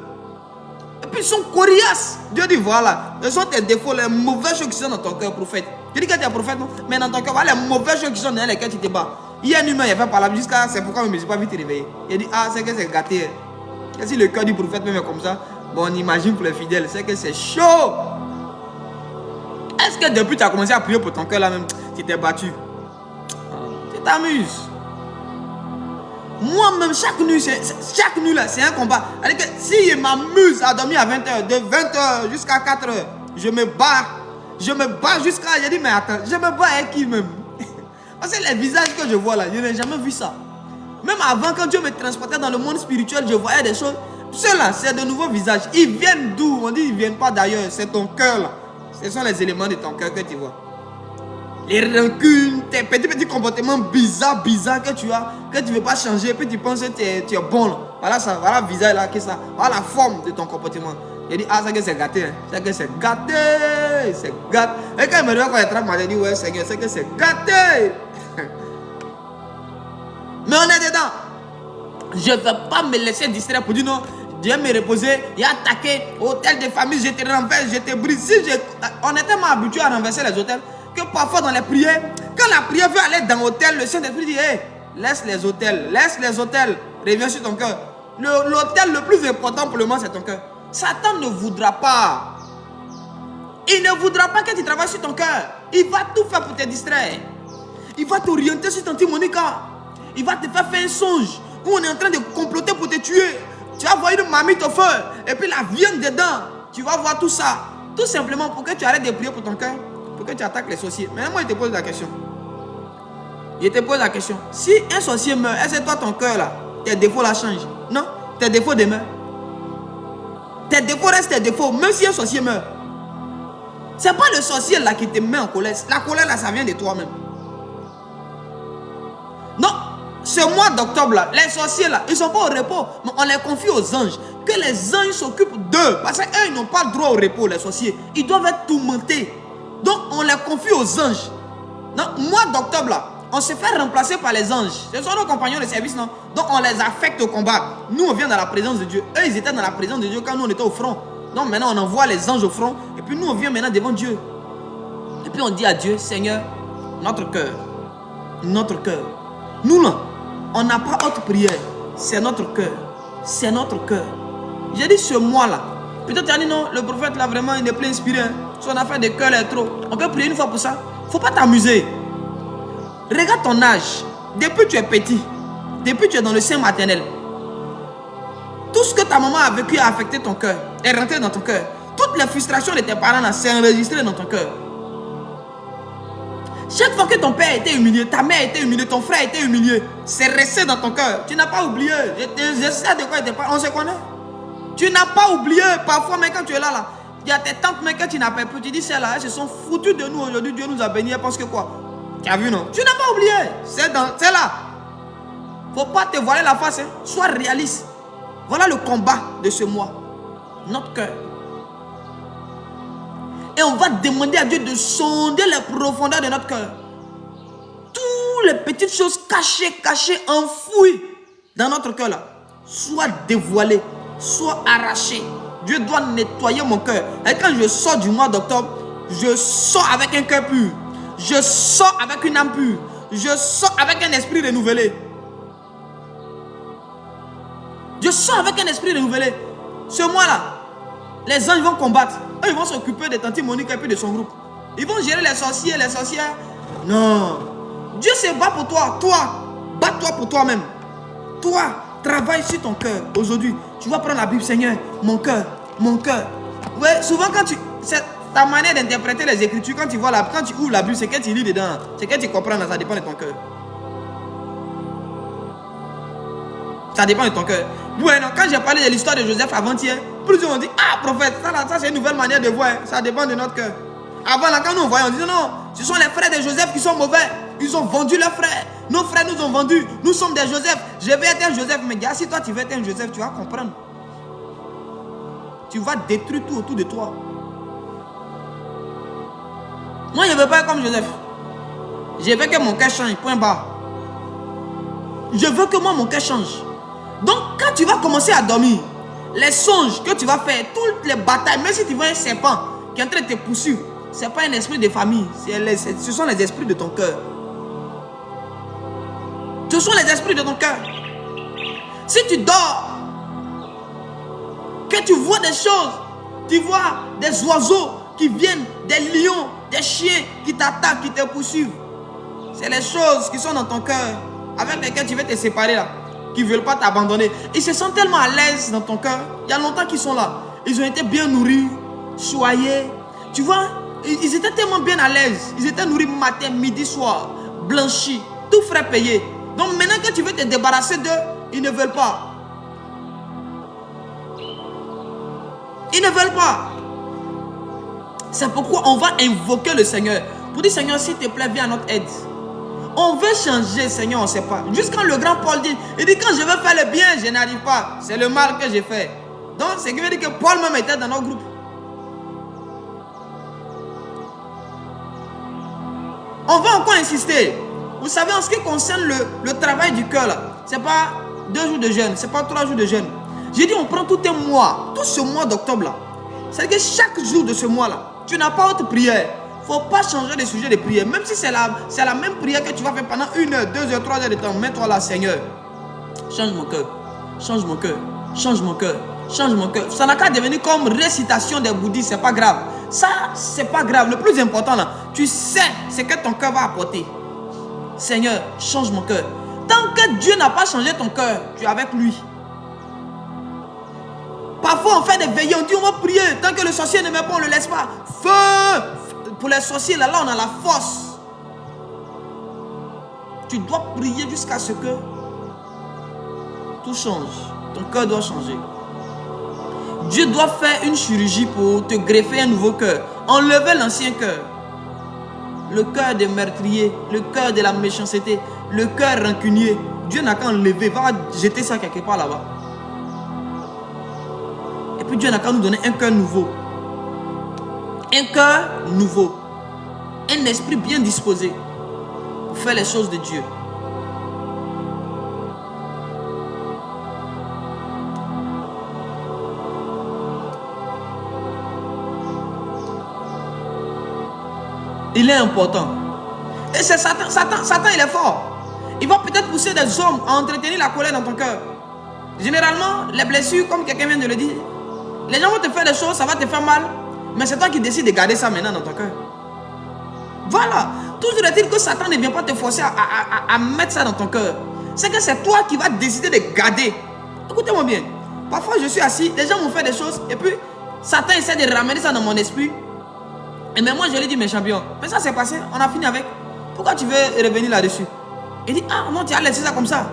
Et puis ils sont coriaces. Dieu dit, voilà, ce sont tes défauts, les mauvaises choses qui sont dans ton cœur, prophète. Tu dis que tu es prophète, non? Mais dans ton cœur, voilà les mauvaises choses qui sont dans lesquelles tu te bats. Il y a un humain, il fait par là, jusqu'à c'est pourquoi je ne me suis pas vite réveillé. Il a dit, ah, c'est que c'est gâté. Et si le cœur du prophète même est comme ça, bon, on imagine pour les fidèles, c'est que c'est chaud. Est-ce que depuis que tu as commencé à prier pour ton cœur là même, tu t'es battu? Tu t'amuses. Moi-même, chaque nuit là, c'est un combat. C'est-à-dire que si je m'amuse à dormir à 20h, de 20h jusqu'à 4h, je me bats. Je me bats jusqu'à... J'ai dit, mais attends, je me bats avec qui même? Parce que les visages que je vois là, je n'ai jamais vu ça. Même avant, quand Dieu me transportait dans le monde spirituel, je voyais des choses. Ceux-là, c'est de nouveaux visages. Ils viennent d'où? On dit, ils ne viennent pas d'ailleurs. C'est ton cœur là. Ce sont les éléments de ton cœur que tu vois. Les rancunes, tes petits comportements bizarres que tu as, que tu ne veux pas changer, puis tu penses que tu es bon là. Voilà ça, voilà le visage là, que ça. Voilà la forme de ton comportement. Il dit, ah, c'est que c'est gâté, hein. C'est que c'est gâté, c'est gâté. Et quand il me regarde quand il trappe, il dit, ouais, Seigneur, c'est que c'est gâté. Mais on est dedans. Je ne vais pas me laisser distraire pour dire non. Dieu me reposer, il a attaqué hôtel de famille, je te renverse, je te brise. Si on est tellement habitué à renverser les hôtels que parfois dans les prières, quand la prière veut aller dans l'hôtel, le Saint-Esprit dit, hey, laisse les hôtels, reviens sur ton cœur. L'hôtel le plus important pour le moment, c'est ton cœur. Satan ne voudra pas. Il ne voudra pas que tu travailles sur ton cœur. Il va tout faire pour te distraire. Il va t'orienter sur ton Monica. Il va te faire un songe où on est en train de comploter pour te tuer. Tu vas voir une marmite au feu et puis la viande dedans. Tu vas voir tout ça. Tout simplement pour que tu arrêtes de prier pour ton cœur. Pour que tu attaques les sorciers. Maintenant, moi, je te pose la question. Si un sorcier meurt, est-ce que toi, ton cœur là, tes défauts la changent? Non, tes défauts demeurent. Tes défauts restent tes défauts, même si un sorcier meurt. C'est pas le sorcier là qui te met en colère. La colère là, ça vient de toi-même. Non, ce mois d'octobre là, les sorciers là, ils sont pas au repos. Mais on les confie aux anges. Que les anges s'occupent d'eux. Parce qu'eux, ils n'ont pas le droit au repos, les sorciers. Ils doivent être tourmentés. Donc, on les confie aux anges. Non, mois d'octobre là, on se fait remplacer par les anges. Ce sont nos compagnons de service, non? Donc, on les affecte au combat. Nous, on vient dans la présence de Dieu. Eux, ils étaient dans la présence de Dieu quand nous, on était au front. Donc, maintenant, on envoie les anges au front. Et puis, nous, on vient maintenant devant Dieu. Et puis, on dit à Dieu, Seigneur, notre cœur. Nous, là, on n'a pas autre prière. C'est notre cœur. C'est notre cœur. J'ai dit ce mois-là. Peut-être tu as dit non, le prophète, là, vraiment, il n'est plus inspiré. Hein. Son affaire de cœur est trop. On peut prier une fois pour ça. Il ne faut pas t'amuser. Regarde ton âge. Depuis que tu es petit, depuis que tu es dans le sein maternel, tout ce que ta maman a vécu a affecté ton cœur, est rentré dans ton cœur. Toutes les frustrations de tes parents là, c'est enregistré dans ton cœur. Chaque fois que ton père a été humilié, ta mère a été humiliée, ton frère a été humilié, c'est resté dans ton cœur. Tu n'as pas oublié. Je sais de quoi tu parles. On se connaît. Tu n'as pas oublié. Parfois, mais quand tu es là, il y a tes tantes, mais quand tu n'as pas pu, tu dis, celles-là, elles se sont foutues de nous aujourd'hui. Dieu nous a bénis parce que quoi? Tu as vu, non? Tu n'as pas oublié. C'est là. Faut pas te voiler la face. Hein. Sois réaliste. Voilà le combat de ce mois. Notre cœur. Et on va demander à Dieu de sonder les profondeurs de notre cœur. Toutes les petites choses cachées, enfouies dans notre cœur là, soit dévoilées, soit arrachées. Dieu doit nettoyer mon cœur. Et quand je sors du mois d'octobre, je sors avec un cœur pur. Je sors avec une âme pure. Je sors avec un esprit renouvelé. Je sors avec un esprit renouvelé. Ce mois-là, les anges vont combattre. Eux, ils vont s'occuper de Tante Monica et puis de son groupe. Ils vont gérer les sorciers, les sorcières. Non. Dieu se bat pour toi. Toi, bats toi pour toi-même. Toi, travaille sur ton cœur. Aujourd'hui, tu vas prendre la Bible, Seigneur, mon cœur, mon cœur. Ouais, souvent quand tu... C'est ta manière d'interpréter les Écritures, quand tu ouvres la Bible, c'est que tu lis dedans. C'est que tu comprends, ça dépend de ton cœur. Ça dépend de ton cœur. Bueno, quand j'ai parlé de l'histoire de Joseph avant-hier, plusieurs ont dit, ah prophète, ça c'est une nouvelle manière de voir. Ça dépend de notre cœur. Avant là, quand nous voyons, on disait non, ce sont les frères de Joseph qui sont mauvais. Ils ont vendu leurs frères. Nos frères nous ont vendus. Nous sommes des Joseph. Je vais être un Joseph. Mais gars, si toi tu veux être un Joseph, tu vas comprendre. Tu vas détruire tout autour de toi. Moi, je ne veux pas être comme Joseph. Je veux que mon cœur change. Point barre. Je veux que moi, mon cœur change. Donc, quand tu vas commencer à dormir, les songes que tu vas faire, toutes les batailles, même si tu vois un serpent qui est en train de te poursuivre, ce n'est pas un esprit de famille. Ce sont les esprits de ton cœur. Ce sont les esprits de ton cœur. Si tu dors, que tu vois des choses, tu vois des oiseaux qui viennent, des lions, des chiens qui t'attaquent, qui te poursuivent. C'est les choses qui sont dans ton cœur, avec lesquelles tu veux te séparer là, qui ne veulent pas t'abandonner. Ils se sentent tellement à l'aise dans ton cœur. Il y a longtemps qu'ils sont là. Ils ont été bien nourris, choyés. Tu vois, ils étaient tellement bien à l'aise. Ils étaient nourris matin, midi, soir, blanchis, tout frais payé. Donc maintenant que tu veux te débarrasser d'eux, ils ne veulent pas. Ils ne veulent pas. C'est pourquoi on va invoquer le Seigneur. Pour dire, Seigneur, s'il te plaît, viens à notre aide. On veut changer, Seigneur, on ne sait pas. Jusqu'à le grand Paul dit, il dit, quand je veux faire le bien, je n'arrive pas. C'est le mal que j'ai fait. Donc, ce qui veut dire que Paul même était dans notre groupe. On va encore insister. Vous savez, en ce qui concerne le travail du cœur, ce n'est pas 2 jours de jeûne, ce n'est pas 3 jours de jeûne. J'ai dit, on prend tout un mois, tout ce mois d'octobre là. C'est-à-dire que chaque jour de ce mois-là, tu n'as pas autre prière. Il ne faut pas changer de sujet de prière. Même si c'est la même prière que tu vas faire pendant 1 heure, 2 heures, 3 heures de temps. Mets-toi là, Seigneur. Change mon cœur. Change mon cœur. Change mon cœur. Change mon cœur. Ça n'a qu'à devenir comme récitation des bouddhistes. Ce n'est pas grave. Ça, ce n'est pas grave. Le plus important là, tu sais ce que ton cœur va apporter. Seigneur, change mon cœur. Tant que Dieu n'a pas changé ton cœur, tu es avec lui. Parfois on fait des veillées, on dit on va prier. Tant que le sorcier ne met pas, on ne le laisse pas. Feu! Pour les sorciers, là on a la force. Tu dois prier jusqu'à ce que tout change. Ton cœur doit changer. Dieu doit faire une chirurgie pour te greffer un nouveau cœur. Enlever l'ancien cœur. Le cœur des meurtriers, le cœur de la méchanceté, le cœur rancunier. Dieu n'a qu'à enlever, va jeter ça quelque part là-bas. Et puis Dieu n'a qu'à nous donner un cœur nouveau. Un cœur nouveau. Un esprit bien disposé pour faire les choses de Dieu. Il est important. Et c'est Satan. Satan, il est fort. Il va peut-être pousser des hommes à entretenir la colère dans ton cœur. Généralement, les blessures, comme quelqu'un vient de le dire, les gens vont te faire des choses, ça va te faire mal. Mais c'est toi qui décides de garder ça maintenant dans ton cœur. Voilà. Toujours est-il que Satan ne vient pas te forcer à mettre ça dans ton cœur. C'est que c'est toi qui vas décider de garder. Écoutez-moi bien. Parfois, je suis assis, les gens m'ont fait des choses, et puis Satan essaie de ramener ça dans mon esprit. Et même moi, je lui dis, mes champions, mais ça s'est passé, on a fini avec. Pourquoi tu veux revenir là-dessus? Il dit, ah non, tu as laissé ça comme ça.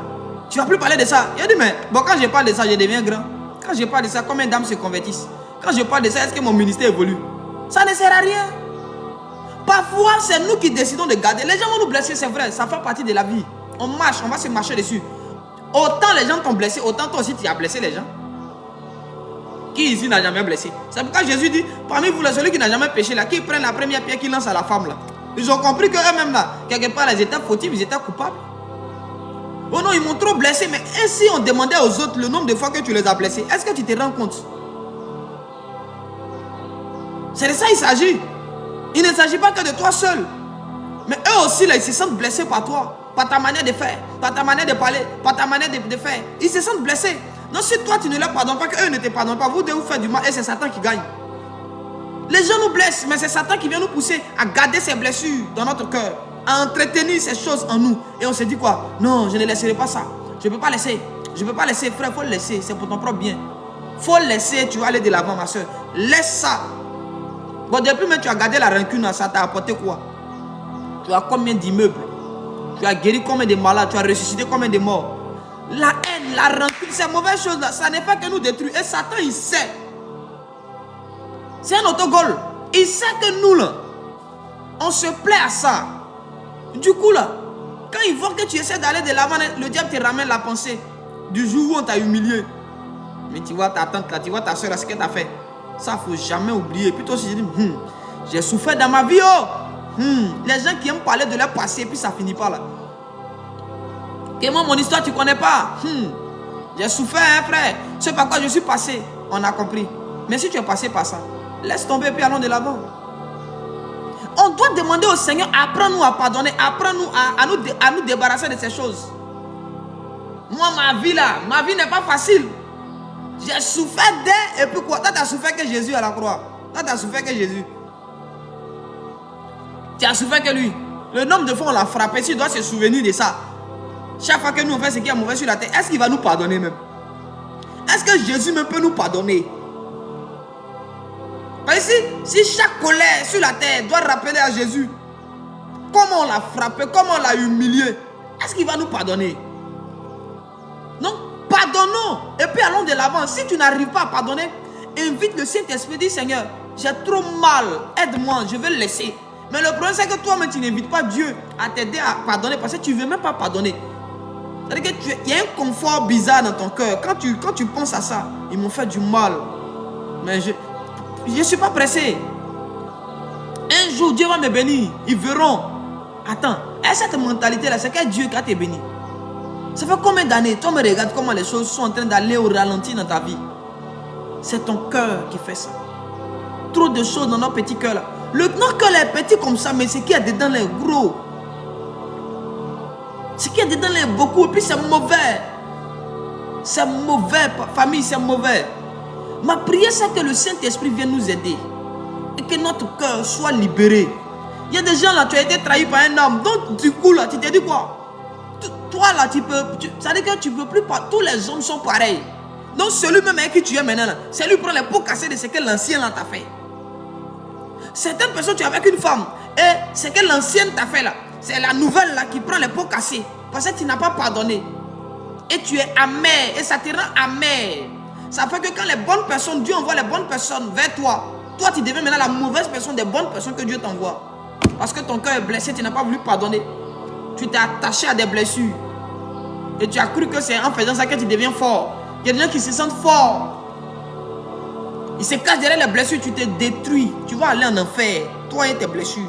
Tu ne vas plus parler de ça. Il a dit, mais bon, quand je parle de ça, je deviens grand. Quand je parle de ça, combien d'âmes se convertissent? Quand je parle de ça, est-ce que mon ministère évolue? Ça ne sert à rien. Parfois, c'est nous qui décidons de garder. Les gens vont nous blesser, c'est vrai, ça fait partie de la vie. On marche, on va se marcher dessus. Autant les gens t'ont blessé, autant toi aussi tu as blessé les gens. Qui ici n'a jamais blessé? C'est pourquoi Jésus dit, parmi vous, celui qui n'a jamais péché là, qui prenne la première pierre, qui lance à la femme là. Ils ont compris qu'eux-mêmes là, quelque part, ils étaient fautifs, ils étaient coupables. Oh non, ils m'ont trop blessé, mais ainsi on demandait aux autres le nombre de fois que tu les as blessés. Est-ce que tu te rends compte? C'est de ça il s'agit. Il ne s'agit pas que de toi seul. Mais eux aussi là, ils se sentent blessés par toi, par ta manière de faire, par ta manière de parler, par ta manière de faire. Ils se sentent blessés. Donc si toi tu ne leur pardonnes pas, qu'eux ne te pardonnent pas, vous devez vous faire du mal et c'est Satan qui gagne. Les gens nous blessent, mais c'est Satan qui vient nous pousser à garder ces blessures dans notre cœur. à entretenir ces choses en nous. Et on se dit quoi? Non, je ne laisserai pas ça. Je ne peux pas laisser. Je ne peux pas laisser, frère, il faut le laisser. C'est pour ton propre bien. Il faut le laisser, tu vas aller de l'avant, ma soeur. Laisse ça. Bon, depuis même tu as gardé la rancune, ça t'a apporté quoi? Tu as combien d'immeubles? Tu as guéri combien de malades? Tu as ressuscité combien de morts? La haine, la rancune, ces mauvaises choses-là, ça n'est pas que nous détruire. Et Satan, il sait. C'est un autogol. Il sait que nous, là, on se plaît à ça. Du coup, là, quand il voit que tu essaies d'aller de l'avant, le diable te ramène la pensée du jour où on t'a humilié. Mais tu vois ta tante là, tu vois ta soeur là, ce qu'elle t'a fait. Ça, il ne faut jamais oublier. Puis toi aussi, je dis, j'ai souffert dans ma vie, oh. Les gens qui aiment parler de leur passé, puis ça finit pas là. Et moi, mon histoire, tu ne connais pas. J'ai souffert, hein, frère. C'est par quoi je suis passé. On a compris. Mais si tu es passé par ça, laisse tomber, puis allons de l'avant. On doit demander au Seigneur, apprends-nous à pardonner, apprends-nous à nous débarrasser de ces choses. Moi, ma vie là, ma vie n'est pas facile. J'ai souffert d'elle, et puis quoi? Toi, tu as souffert que Jésus à la croix. Toi, tu as souffert que Jésus. Tu as souffert que lui. Le nombre de fois on l'a frappé, s'il doit se souvenir de ça. Chaque fois que nous on fait ce qui est mauvais sur la terre, est-ce qu'il va nous pardonner même? Est-ce que Jésus même peut nous pardonner? Parce que si chaque colère sur la terre doit rappeler à Jésus comment on l'a frappé, comment on l'a humilié, est-ce qu'il va nous pardonner? Non, pardonnons et puis allons de l'avant. Si tu n'arrives pas à pardonner, invite le Saint-Esprit, dis Seigneur, j'ai trop mal, aide-moi, je vais le laisser. Mais le problème c'est que toi-même tu n'invites pas Dieu à t'aider à pardonner parce que tu ne veux même pas pardonner. C'est-à-dire qu'il y a un confort bizarre dans ton cœur. Quand tu penses à ça, ils m'ont fait du mal. Mais je ne suis pas pressé. Un jour, Dieu va me bénir. Ils verront. Attends, cette mentalité-là, c'est que Dieu qui a te béni. Ça fait combien d'années? Toi, me regarde comment les choses sont en train d'aller au ralenti dans ta vie. C'est ton cœur qui fait ça. Trop de choses dans nos petits cœurs là. Notre cœur est petit comme ça, mais ce qu'il y a dedans est gros. Ce qu'il y a dedans est beaucoup, et puis c'est mauvais. C'est mauvais, famille, c'est mauvais. Ma prière, c'est que le Saint-Esprit vienne nous aider. Et que notre cœur soit libéré. Il y a des gens là, tu as été trahi par un homme. Donc, du coup, là, tu t'es dit quoi? Toi, là, ça veut dire que tu ne peux plus pas. Tous les hommes sont pareils. Donc, celui-même avec qui tu es maintenant, c'est lui qui prend les pots cassés de ce que l'ancien là t'a fait. Certaines personnes, tu es avec une femme. Et ce que l'ancienne t'a fait là, c'est la nouvelle là qui prend les pots cassés. Parce que tu n'as pas pardonné. Et tu es amer. Et ça te rend amer. Ça fait que quand les bonnes personnes, Dieu envoie les bonnes personnes vers toi. Toi, tu deviens maintenant la mauvaise personne des bonnes personnes que Dieu t'envoie. Parce que ton cœur est blessé, tu n'as pas voulu pardonner. Tu t'es attaché à des blessures. Et tu as cru que c'est en faisant ça que tu deviens fort. Il y a des gens qui se sentent forts. Ils se cachent derrière les blessures, tu te détruis. Tu vas aller en enfer, toi et tes blessures.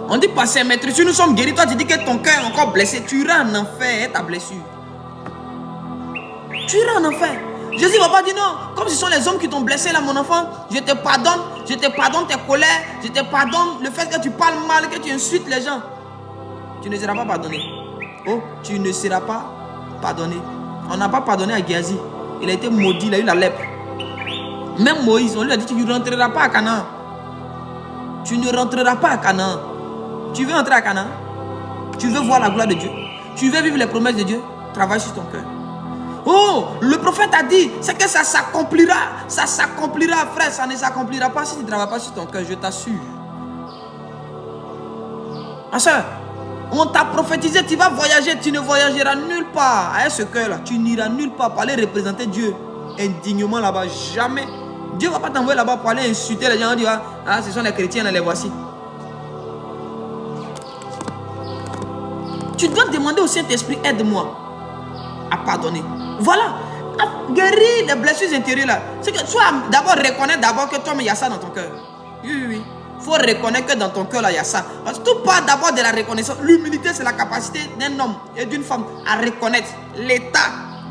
On dit passer maître, si nous sommes guéris, toi tu dis que ton cœur est encore blessé. Tu iras en enfer et ta blessure. Tu iras en enfer. Jésus ne va pas dire non. Comme ce sont les hommes qui t'ont blessé là, mon enfant, je te pardonne tes colères, je te pardonne le fait que tu parles mal, que tu insultes les gens. Tu ne seras pas pardonné. Oh, tu ne seras pas pardonné. On n'a pas pardonné à Géasi. Il a été maudit, il a eu la lèpre. Même Moïse, on lui a dit, tu ne rentreras pas à Canaan. Tu ne rentreras pas à Canaan. Tu veux entrer à Canaan? Tu veux voir la gloire de Dieu? Tu veux vivre les promesses de Dieu? Travaille sur ton cœur. Oh, le prophète a dit, c'est que ça s'accomplira. Ça s'accomplira, frère. Ça ne s'accomplira pas si tu ne travailles pas sur ton cœur, je t'assure. Ma soeur, on t'a prophétisé, tu vas voyager, tu ne voyageras nulle part. Avec ce cœur-là, tu n'iras nulle part pour aller représenter Dieu indignement là-bas. Jamais. Dieu ne va pas t'envoyer là-bas pour aller insulter les gens. On dit, ah, ce sont les chrétiens, les voici. Tu dois demander au Saint-Esprit, aide-moi à pardonner. Voilà. À guérir les blessures intérieures là. C'est que toi, d'abord, reconnais d'abord que toi, mais il y a ça dans ton cœur. Oui, oui. Il faut reconnaître que dans ton cœur, là, il y a ça. Parce que tout part d'abord de la reconnaissance. L'humilité, c'est la capacité d'un homme et d'une femme à reconnaître l'état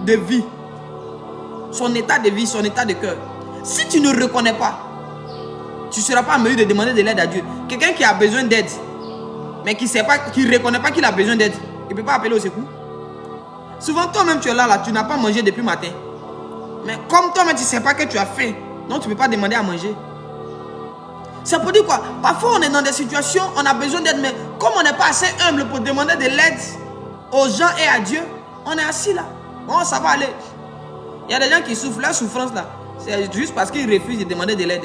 de vie. Son état de vie, son état de cœur. Si tu ne reconnais pas, tu ne seras pas en mesure de demander de l'aide à Dieu. Quelqu'un qui a besoin d'aide, mais qui ne reconnaît pas qu'il a besoin d'aide, il ne peut pas appeler au secours. Souvent, toi-même, tu es là, tu n'as pas mangé depuis le matin. Mais comme toi-même, tu ne sais pas que tu as faim, donc tu ne peux pas demander à manger. C'est pour dire quoi? Parfois, on est dans des situations, on a besoin d'aide, mais comme on n'est pas assez humble pour demander de l'aide aux gens et à Dieu, on est assis là. Bon, ça va aller. Il y a des gens qui souffrent, leur souffrance là, c'est juste parce qu'ils refusent de demander de l'aide.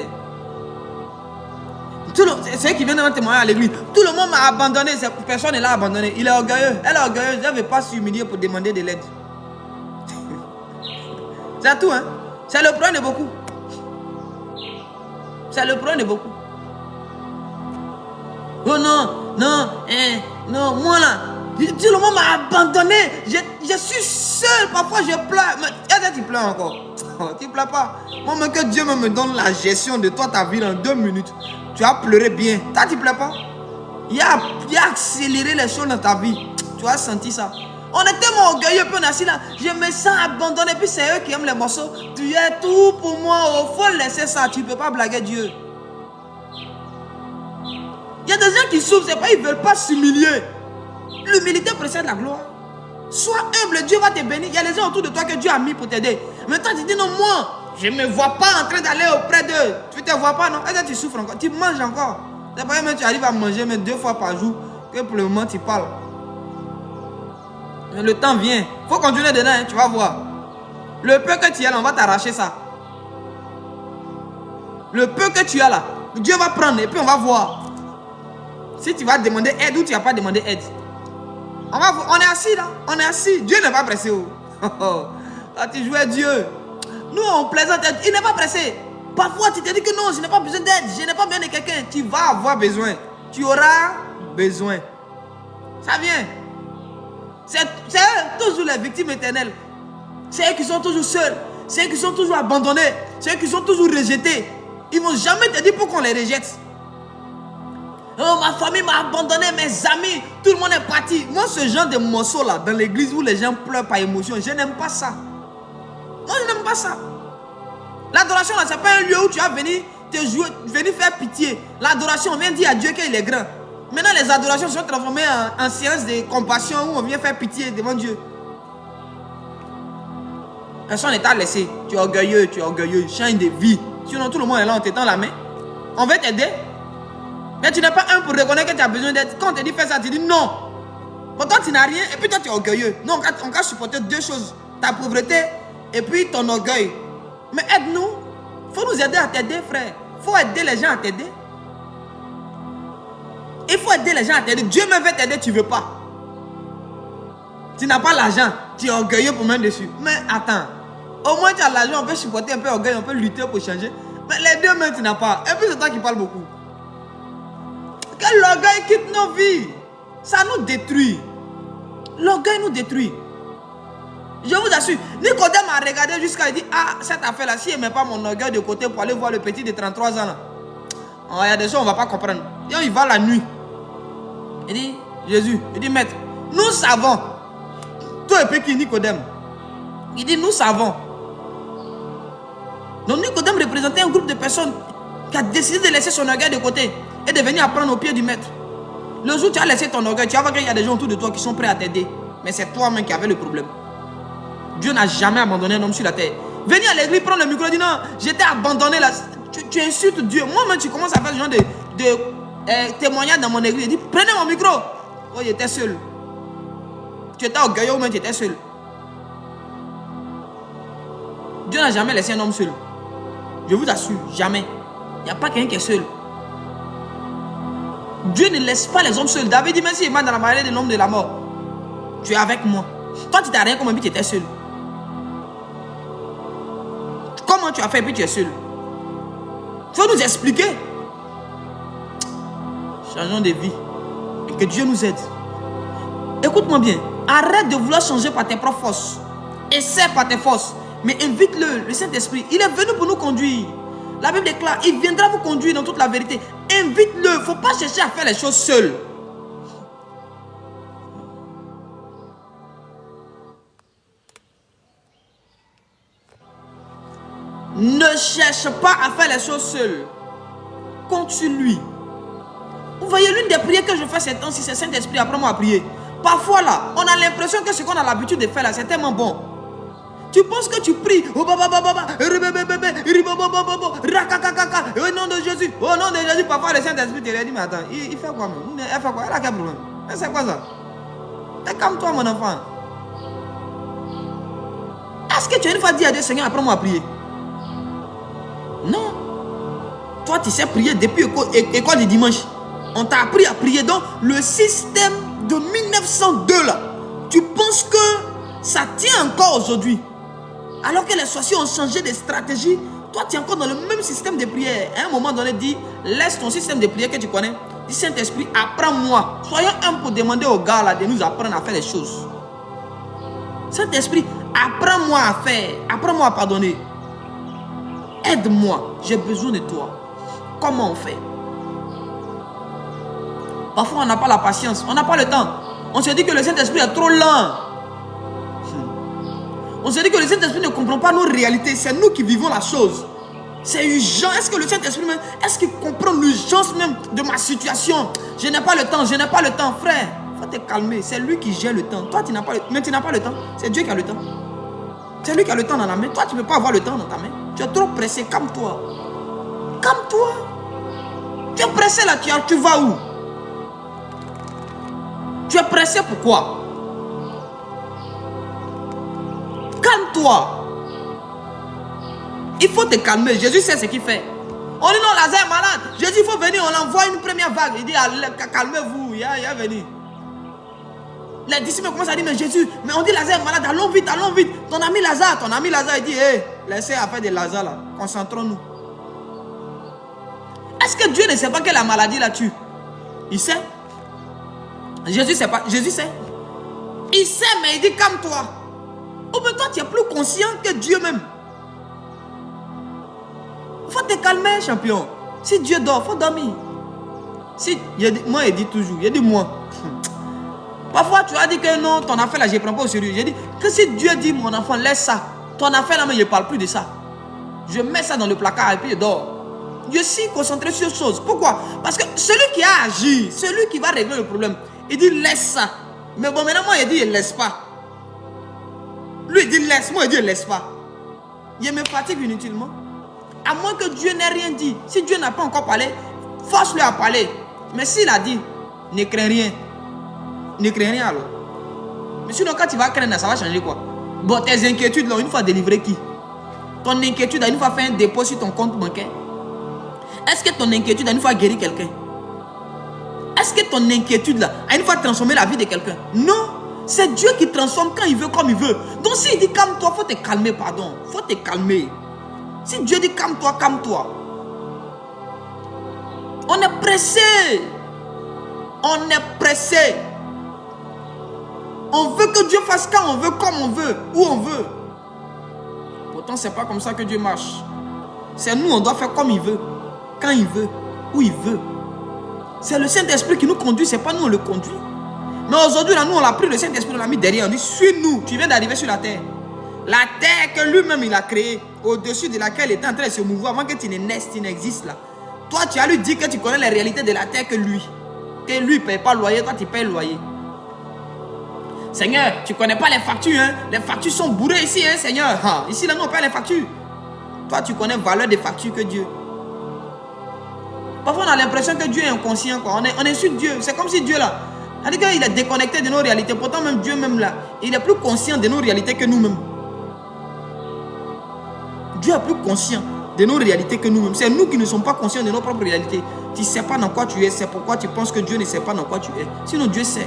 C'est eux qui viennent de témoigner à l'église. Tout le monde m'a abandonné, personne ne l'a abandonné. Il est orgueilleux, elle est orgueilleuse, elle ne veut pas s'humilier pour demander de l'aide. C'est tout, hein. C'est le problème de beaucoup. C'est le problème de beaucoup. Oh non, non, non, moi là, tout le monde m'a abandonné. Je suis seul, parfois je pleure. Mais tu pleures encore. Tu pleures pas. Moi, même que Dieu me donne la gestion de toi, ta vie dans 2 minutes. Tu as pleuré bien. Toi, tu pleures pas. Il a accéléré les choses dans ta vie. Tu as senti ça. On est tellement orgueilleux, puis on est assis là. Je me sens abandonné, puis c'est eux qui aiment les morceaux. Tu es tout pour moi. Il faut laisser ça. Tu ne peux pas blaguer Dieu. Il y a des gens qui souffrent, c'est pas ils ne veulent pas s'humilier. L'humilité précède la gloire. Sois humble, Dieu va te bénir. Il y a des gens autour de toi que Dieu a mis pour t'aider. Mais toi, tu dis non, moi, je ne me vois pas en train d'aller auprès d'eux. Tu ne te vois pas, non? Et là, tu souffres encore. Tu manges encore. C'est pas même tu arrives à manger mais 2 fois par jour que pour le moment tu parles. Mais le temps vient. Il faut continuer dedans, hein, tu vas voir. Le peu que tu as là, on va t'arracher ça. Le peu que tu as là, Dieu va prendre et puis on va voir. Si tu vas demander aide ou tu n'as pas demandé aide. On va voir. On est assis là. On est assis. Dieu n'est pas pressé. Là, tu joues à Dieu. Nous, on plaisante. Il n'est pas pressé. Parfois, tu te dis que non, je n'ai pas besoin d'aide. Je n'ai pas besoin de quelqu'un. Tu vas avoir besoin. Tu auras besoin. Ça vient. C'est toujours les victimes éternelles. C'est eux qui sont toujours seuls. C'est eux qui sont toujours abandonnés. C'est eux qui sont toujours rejetés. Ils ne vont jamais te dire pourquoi on les rejette. Oh, ma famille m'a abandonné, mes amis, tout le monde est parti. Moi, ce genre de morceaux là, dans l'église où les gens pleurent par émotion, je n'aime pas ça. Moi, je n'aime pas ça. L'adoration là, ce n'est pas un lieu où tu vas venir te jouer, venir faire pitié. L'adoration, on vient dire à Dieu qu'il est grand. Maintenant, les adorations sont transformées en séance de compassion où on vient faire pitié devant Dieu. Personne ne t'a laissé. Tu es orgueilleux, change de vie. Sinon, tout le monde est là, on t'étend la main. On veut t'aider. Mais tu n'es pas un pour reconnaître que tu as besoin d'aide. Quand on te dit fais ça, tu dis non. Pourtant, tu n'as rien et puis toi, tu es orgueilleux. Non, on va supporter 2 choses. Ta pauvreté et puis ton orgueil. Mais aide-nous. Il faut nous aider à t'aider, frère. Il faut aider les gens à t'aider. Il faut aider les gens à t'aider. Dieu me veut t'aider, tu ne veux pas. Tu n'as pas l'argent. Tu es orgueilleux pour mettre dessus. Mais attends. Au moins, tu as l'argent, on peut supporter un peu orgueil, on peut lutter pour changer. Mais les 2 mains, tu n'as pas. Et puis, c'est toi qui parles beaucoup. Que l'orgueil quitte nos vies. Ça nous détruit. L'orgueil nous détruit. Je vous assure. Nicodème a regardé jusqu'à il dit, ah, cette affaire-là, si elle ne met pas mon orgueil de côté pour aller voir le petit de 33 ans là. Oh, il y a des choses on ne va pas comprendre. Et il va la nuit. Il dit, Jésus, il dit, maître, nous savons. Toi et puis qui Nicodème. Il dit, nous savons. Donc Nicodème représentait un groupe de personnes qui a décidé de laisser son orgueil de côté et de venir apprendre au pied du maître. Le jour où tu as laissé ton orgueil, tu vas voir qu'il y a des gens autour de toi qui sont prêts à t'aider. Mais c'est toi-même qui avais le problème. Dieu n'a jamais abandonné un homme sur la terre. Venir à l'église, prendre le micro et dire non, j'étais abandonné là. Tu insultes Dieu. Moi-même, tu commences à faire ce genre de témoignages dans mon église. Il dit, prenez mon micro. Oh, j'étais seul. Tu étais orgueilleux ou même tu étais seul. Dieu n'a jamais laissé un homme seul. Je vous assure, jamais. Il n'y a pas quelqu'un qui est seul. Dieu ne laisse pas les hommes seuls. David dit, même s'il est dans la vallée de l'homme de la mort, tu es avec moi. Toi, tu n'as rien comme un but, tu étais seul. Comment tu as fait et puis tu es seul? Il faut nous expliquer. Changeons de vie. Et que Dieu nous aide. Écoute-moi bien. Arrête de vouloir changer par tes propres forces. Essaie par tes forces. Mais invite-le, le Saint-Esprit. Il est venu pour nous conduire. La Bible déclare, il viendra vous conduire dans toute la vérité. Invite-le. Il ne faut pas chercher à faire les choses seul. Ne cherche pas à faire les choses seul. Compte sur lui. Vous voyez, l'une des prières que je fais ces temps-ci, c'est Saint-Esprit, apprends-moi à prier. Parfois là, on a l'impression que ce qu'on a l'habitude de faire là, c'est tellement bon. Tu penses que tu pries. Au nom de Jésus. Au nom de Jésus. Parfois le Saint-Esprit te dit, mais attends, il fait quoi même? Elle fait quoi? Elle a quel problème? C'est quoi ça? Calme-toi mon enfant. Est-ce que tu as une fois dit à Dieu, Seigneur, apprends-moi à prier? Non. Toi, tu sais prier depuis école du dimanche. On t'a appris à prier. Donc, le système de 1902 là, tu penses que ça tient encore aujourd'hui? Alors que les sorciers ont changé de stratégie, toi, tu es encore dans le même système de prière. À un moment donné, dis, laisse ton système de prière que tu connais. Dis, Saint-Esprit, apprends-moi. Soyons un pour demander aux gars là de nous apprendre à faire les choses. Saint-Esprit, apprends-moi à faire. Apprends-moi à pardonner. Aide-moi. J'ai besoin de toi. Comment on fait? Parfois, on n'a pas la patience. On n'a pas le temps. On se dit que le Saint-Esprit est trop lent. On se dit que le Saint-Esprit ne comprend pas nos réalités. C'est nous qui vivons la chose. C'est urgent. Est-ce que le Saint-Esprit même, est-ce qu'il comprend l'urgence même de ma situation? Je n'ai pas le temps. Je n'ai pas le temps. Frère, il faut te calmer. C'est lui qui gère le temps. Toi, tu n'as pas le temps. Mais tu n'as pas le temps. C'est Dieu qui a le temps. C'est lui qui a le temps dans la main. Toi, tu ne peux pas avoir le temps dans ta main. Tu es trop pressé. Calme-toi. Calme-toi. Tu es pressé là. Tu vas où? Tu es pressé pourquoi? Calme-toi. Il faut te calmer. Jésus sait ce qu'il fait. On dit non, Lazare est malade. Jésus, il faut venir. On l'envoie une première vague. Il dit, calmez-vous. Il est venu. Les disciples commencent à dire, mais Jésus, mais on dit Lazare est malade. Allons vite, allons vite. Ton ami Lazare, il dit, hé, laissez affaire de Lazare là. Concentrons-nous. Est-ce que Dieu ne sait pas que la maladie la tue? Il sait. Jésus sait pas. Jésus sait. Il sait, mais il dit, calme-toi. Oh, mais toi, tu es plus conscient que Dieu même. Il faut te calmer, champion. Si Dieu dort, il faut dormir. Si, moi, il dit toujours, il dit moi. Parfois, tu as dit que non, ton affaire là, je ne prends pas au sérieux. J'ai dit que si Dieu dit, mon enfant, laisse ça. Ton affaire là, mais je ne parle plus de ça. Je mets ça dans le placard et puis je dors. Je suis concentré sur chose. Pourquoi? Parce que celui qui a agi, celui qui va régler le problème, il dit laisse ça. Mais bon, maintenant, moi, il dit, il ne laisse pas. Lui, il dit laisse. Moi, il dit, il ne laisse pas. Il me fatigue inutilement. À moins que Dieu n'ait rien dit. Si Dieu n'a pas encore parlé, force-le à parler. Mais s'il a dit, ne crains rien. Ne crains rien alors. Mais sinon, quand tu vas craindre, ça va changer quoi? Bon, tes inquiétudes, là, une fois délivré qui? Ton inquiétude a une fois fait un dépôt sur ton compte bancaire? Est-ce que ton inquiétude a une fois guéri quelqu'un? Est-ce que ton inquiétude là a une fois transformé la vie de quelqu'un? Non. C'est Dieu qui transforme quand il veut, comme il veut. Donc s'il dit calme-toi, il faut te calmer, pardon. Il faut te calmer. Si Dieu dit calme-toi, calme-toi. On est pressé. On est pressé. On veut que Dieu fasse quand on veut, comme on veut, où on veut. Pourtant, ce n'est pas comme ça que Dieu marche. C'est nous, on doit faire comme il veut, quand il veut, où il veut. C'est le Saint-Esprit qui nous conduit, ce n'est pas nous, on le conduit. Mais aujourd'hui, là, nous, on l'a pris, le Saint-Esprit, on l'a mis derrière. On dit, suis-nous, tu viens d'arriver sur la terre. La terre que lui-même, il a créée, au-dessus de laquelle il était en train de se mouvoir, avant que tu ne naisses, tu n'existes là. Toi, tu as lui dit que tu connais les réalités de la terre que lui. Que lui ne paye pas le loyer, toi, tu payes le loyer. Seigneur, tu ne connais pas les factures, hein? Les factures sont bourrées ici, hein, Seigneur. Ah, ici, là, nous, on paye les factures. Toi, tu connais la valeur des factures que Dieu. Parfois, on a l'impression que Dieu est inconscient, quoi. On insulte Dieu. C'est comme si Dieu, là, c'est-à-dire qu'il est déconnecté de nos réalités. Pourtant, même Dieu, même là, il est plus conscient de nos réalités que nous-mêmes. Dieu est plus conscient de nos réalités que nous-mêmes. C'est nous qui ne sommes pas conscients de nos propres réalités. Tu ne sais pas dans quoi tu es. C'est pourquoi tu penses que Dieu ne sait pas dans quoi tu es. Sinon, Dieu sait.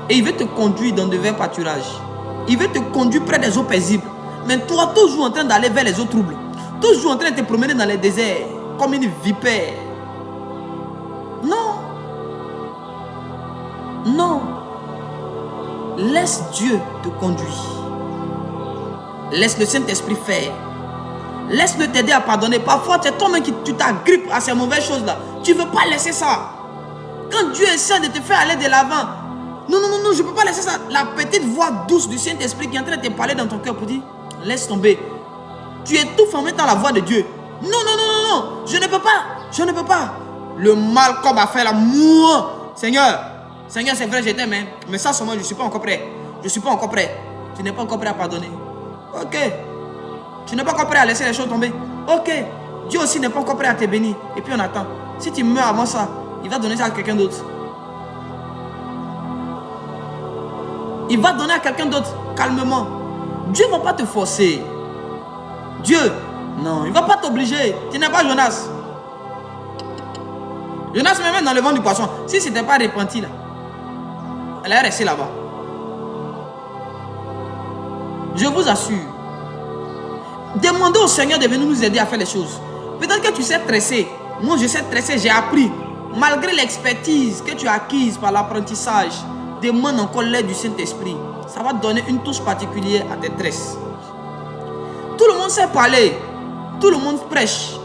Et il veut te conduire dans de verts pâturages. Il veut te conduire près des eaux paisibles. Mais toi, toujours en train d'aller vers les eaux troubles. Toujours en train de te promener dans les déserts. Comme une vipère. Non. Non. Laisse Dieu te conduire. Laisse le Saint-Esprit faire. Laisse-le t'aider à pardonner. Parfois, c'est toi-même qui tu t'agrippes à ces mauvaises choses-là. Tu ne veux pas laisser ça. Quand Dieu essaie de te faire aller de l'avant, non, non, non, non, je ne peux pas laisser ça. La petite voix douce du Saint-Esprit qui est en train de te parler dans ton cœur pour dire, laisse tomber. Tu étouffes en même temps la voix de Dieu. Non, non, non, non, non, je ne peux pas. Je ne peux pas. Le mal qu'on va faire là, moi, Seigneur, c'est vrai, je t'aime, mais ça, seulement, je ne suis pas encore prêt. Je ne suis pas encore prêt. Tu n'es pas encore prêt à pardonner. Ok. Tu n'es pas encore prêt à laisser les choses tomber. Ok. Dieu aussi n'est pas encore prêt à te bénir. Et puis on attend. Si tu meurs avant ça, il va donner ça à quelqu'un d'autre. Il va donner à quelqu'un d'autre, calmement. Dieu ne va pas te forcer. Dieu, non, il ne va pas t'obliger. Tu n'es pas Jonas. Jonas me met dans le ventre du poisson. Si ce n'était pas repenti là, elle est restée là-bas. Je vous assure. Demandez au Seigneur de venir nous aider à faire les choses. Peut-être que tu sais tresser. Moi, je sais tresser, j'ai appris. Malgré l'expertise que tu as acquise par l'apprentissage, demande encore l'aide du Saint-Esprit. Ça va donner une touche particulière à tes tresses. Tout le monde sait parler. Tout le monde prêche.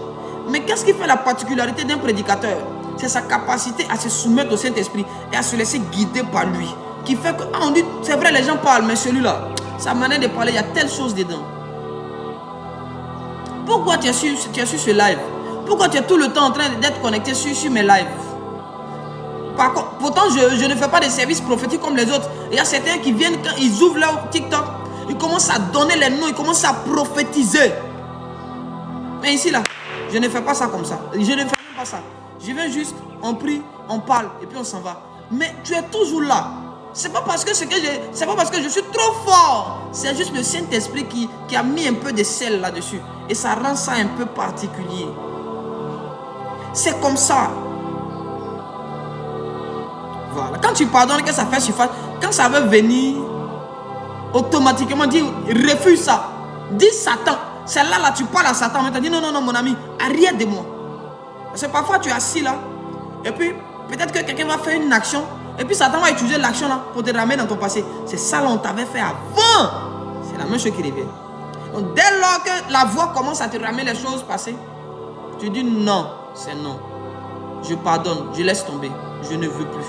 Mais qu'est-ce qui fait la particularité d'un prédicateur? C'est sa capacité à se soumettre au Saint-Esprit et à se laisser guider par lui. Qui fait que, on dit, c'est vrai, les gens parlent, mais celui-là, sa manière de parler, il y a telle chose dedans. Pourquoi tu es sur ce live? Pourquoi tu es tout le temps en train d'être connecté sur mes lives? Par contre, pourtant, je ne fais pas de services prophétiques comme les autres. Il y a certains qui viennent, quand ils ouvrent leur TikTok, ils commencent à donner les noms, ils commencent à prophétiser. Mais ici, là, je ne fais pas ça comme ça. Je ne fais même pas ça. Je viens juste, on prie, on parle, et puis on s'en va. Mais tu es toujours là. C'est pas parce que c'est pas parce que je suis trop fort. C'est juste le Saint-Esprit qui a mis un peu de sel là-dessus. Et ça rend ça un peu particulier. C'est comme ça. Voilà. Quand tu pardonnes, que ça fait surface, quand ça veut venir, automatiquement, dis, refuse ça. Dis Satan. C'est là, tu parles à Satan. Mais tu dis non, non, non, mon ami, arrête de moi. Parce que parfois, tu es assis là. Et puis, peut-être que quelqu'un va faire une action. Et puis, Satan va utiliser l'action là pour te ramener dans ton passé. C'est ça, là, on t'avait fait avant. C'est la même chose qui revient. Donc, dès lors que la voix commence à te ramener les choses passées, tu dis non, c'est non. Je pardonne, je laisse tomber. Je ne veux plus.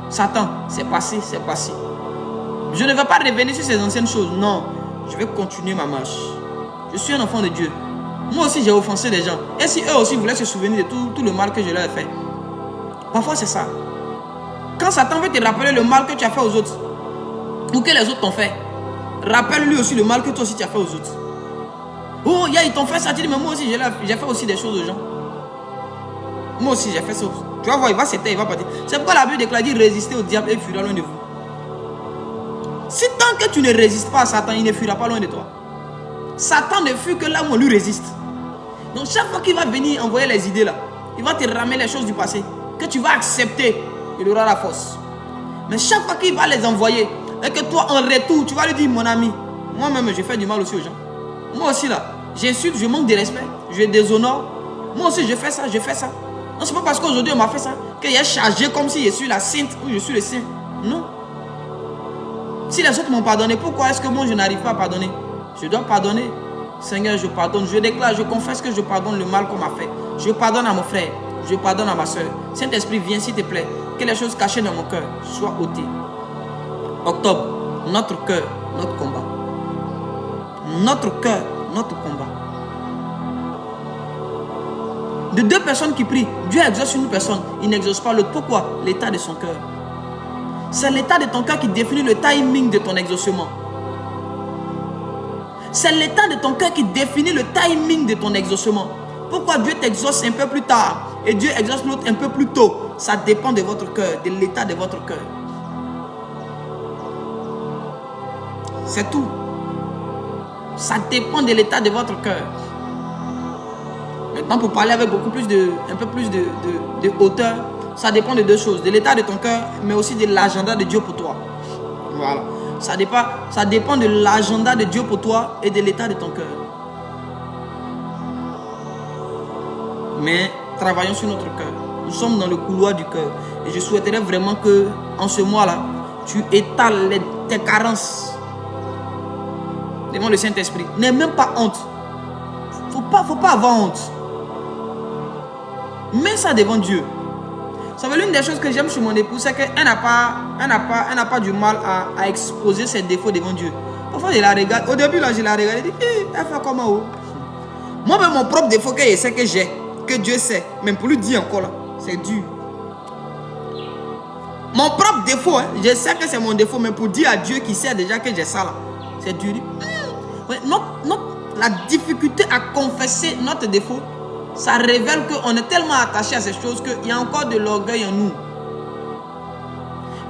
Satan, c'est passé, c'est passé. Je ne vais pas revenir sur ces anciennes choses. Non, je vais continuer ma marche. Je suis un enfant de Dieu. Moi aussi, j'ai offensé des gens. Et si eux aussi voulaient se souvenir de tout le mal que je leur ai fait. Parfois, c'est ça. Quand Satan veut te rappeler le mal que tu as fait aux autres, ou que les autres t'ont fait, rappelle-lui aussi le mal que toi aussi tu as fait aux autres. Oh, ils t'ont fait ça, tu dis, mais moi aussi, j'ai fait aussi des choses aux gens. Moi aussi, j'ai fait ça. Tu vas voir, il va s'éteindre, il va partir. C'est pourquoi la Bible déclare, dit, résister au diable et il fuira loin de vous. Si tant que tu ne résistes pas à Satan, il ne fuira pas loin de toi. Satan ne fuit que là où on lui résiste. Donc chaque fois qu'il va venir envoyer les idées là, il va te ramener les choses du passé que tu vas accepter, il aura la force. Mais chaque fois qu'il va les envoyer et que toi en retour, tu vas lui dire, mon ami, moi-même je fais du mal aussi aux gens. Moi aussi là, j'insulte, je manque de respect, je déshonore. Moi aussi je fais ça, je fais ça. Non, c'est pas parce qu'aujourd'hui on m'a fait ça qu'il est chargé comme si je suis la sainte ou je suis le saint. Non. Si les autres m'ont pardonné, pourquoi est-ce que moi je n'arrive pas à pardonner? Je dois pardonner. Seigneur, je pardonne. Je déclare, je confesse que je pardonne le mal qu'on m'a fait. Je pardonne à mon frère. Je pardonne à ma soeur. Saint-Esprit, viens s'il te plaît. Que les choses cachées dans mon cœur soient ôtées. Octobre, notre cœur, notre combat. Notre cœur, notre combat. De deux personnes qui prient, Dieu exauce une personne, il n'exauce pas l'autre. Pourquoi? L'état de son cœur. C'est l'état de ton cœur qui définit le timing de ton exaucement. C'est l'état de ton cœur qui définit le timing de ton exaucement. Pourquoi Dieu t'exauce un peu plus tard et Dieu exauce l'autre un peu plus tôt? Ça dépend de votre cœur, de l'état de votre cœur. C'est tout. Ça dépend de l'état de votre cœur. Maintenant, pour parler avec beaucoup plus un peu plus de hauteur, ça dépend de deux choses. De l'état de ton cœur, mais aussi de l'agenda de Dieu pour toi. Voilà. Ça dépend de l'agenda de Dieu pour toi et de l'état de ton cœur. Mais travaillons sur notre cœur. Nous sommes dans le couloir du cœur. Et je souhaiterais vraiment que, en ce mois-là, tu étales tes carences devant le Saint-Esprit. N'aie même pas honte. Faut pas avoir honte. Mets ça devant Dieu. Ça veut l'une des choses que j'aime chez mon épouse, c'est qu'elle n'a pas du mal à exposer ses défauts devant Dieu. Parfois, je la regarde. Au début, là, je la regarde et je dis, elle fait comment? Moi-même, mon propre défaut que je sais que j'ai, que Dieu sait, même pour lui dire encore là, c'est dur. Mon propre défaut, hein, je sais que c'est mon défaut, mais pour dire à Dieu qui sait déjà que j'ai ça là, c'est dur. La difficulté à confesser notre défaut, ça révèle qu'on est tellement attaché à ces choses qu'il y a encore de l'orgueil en nous.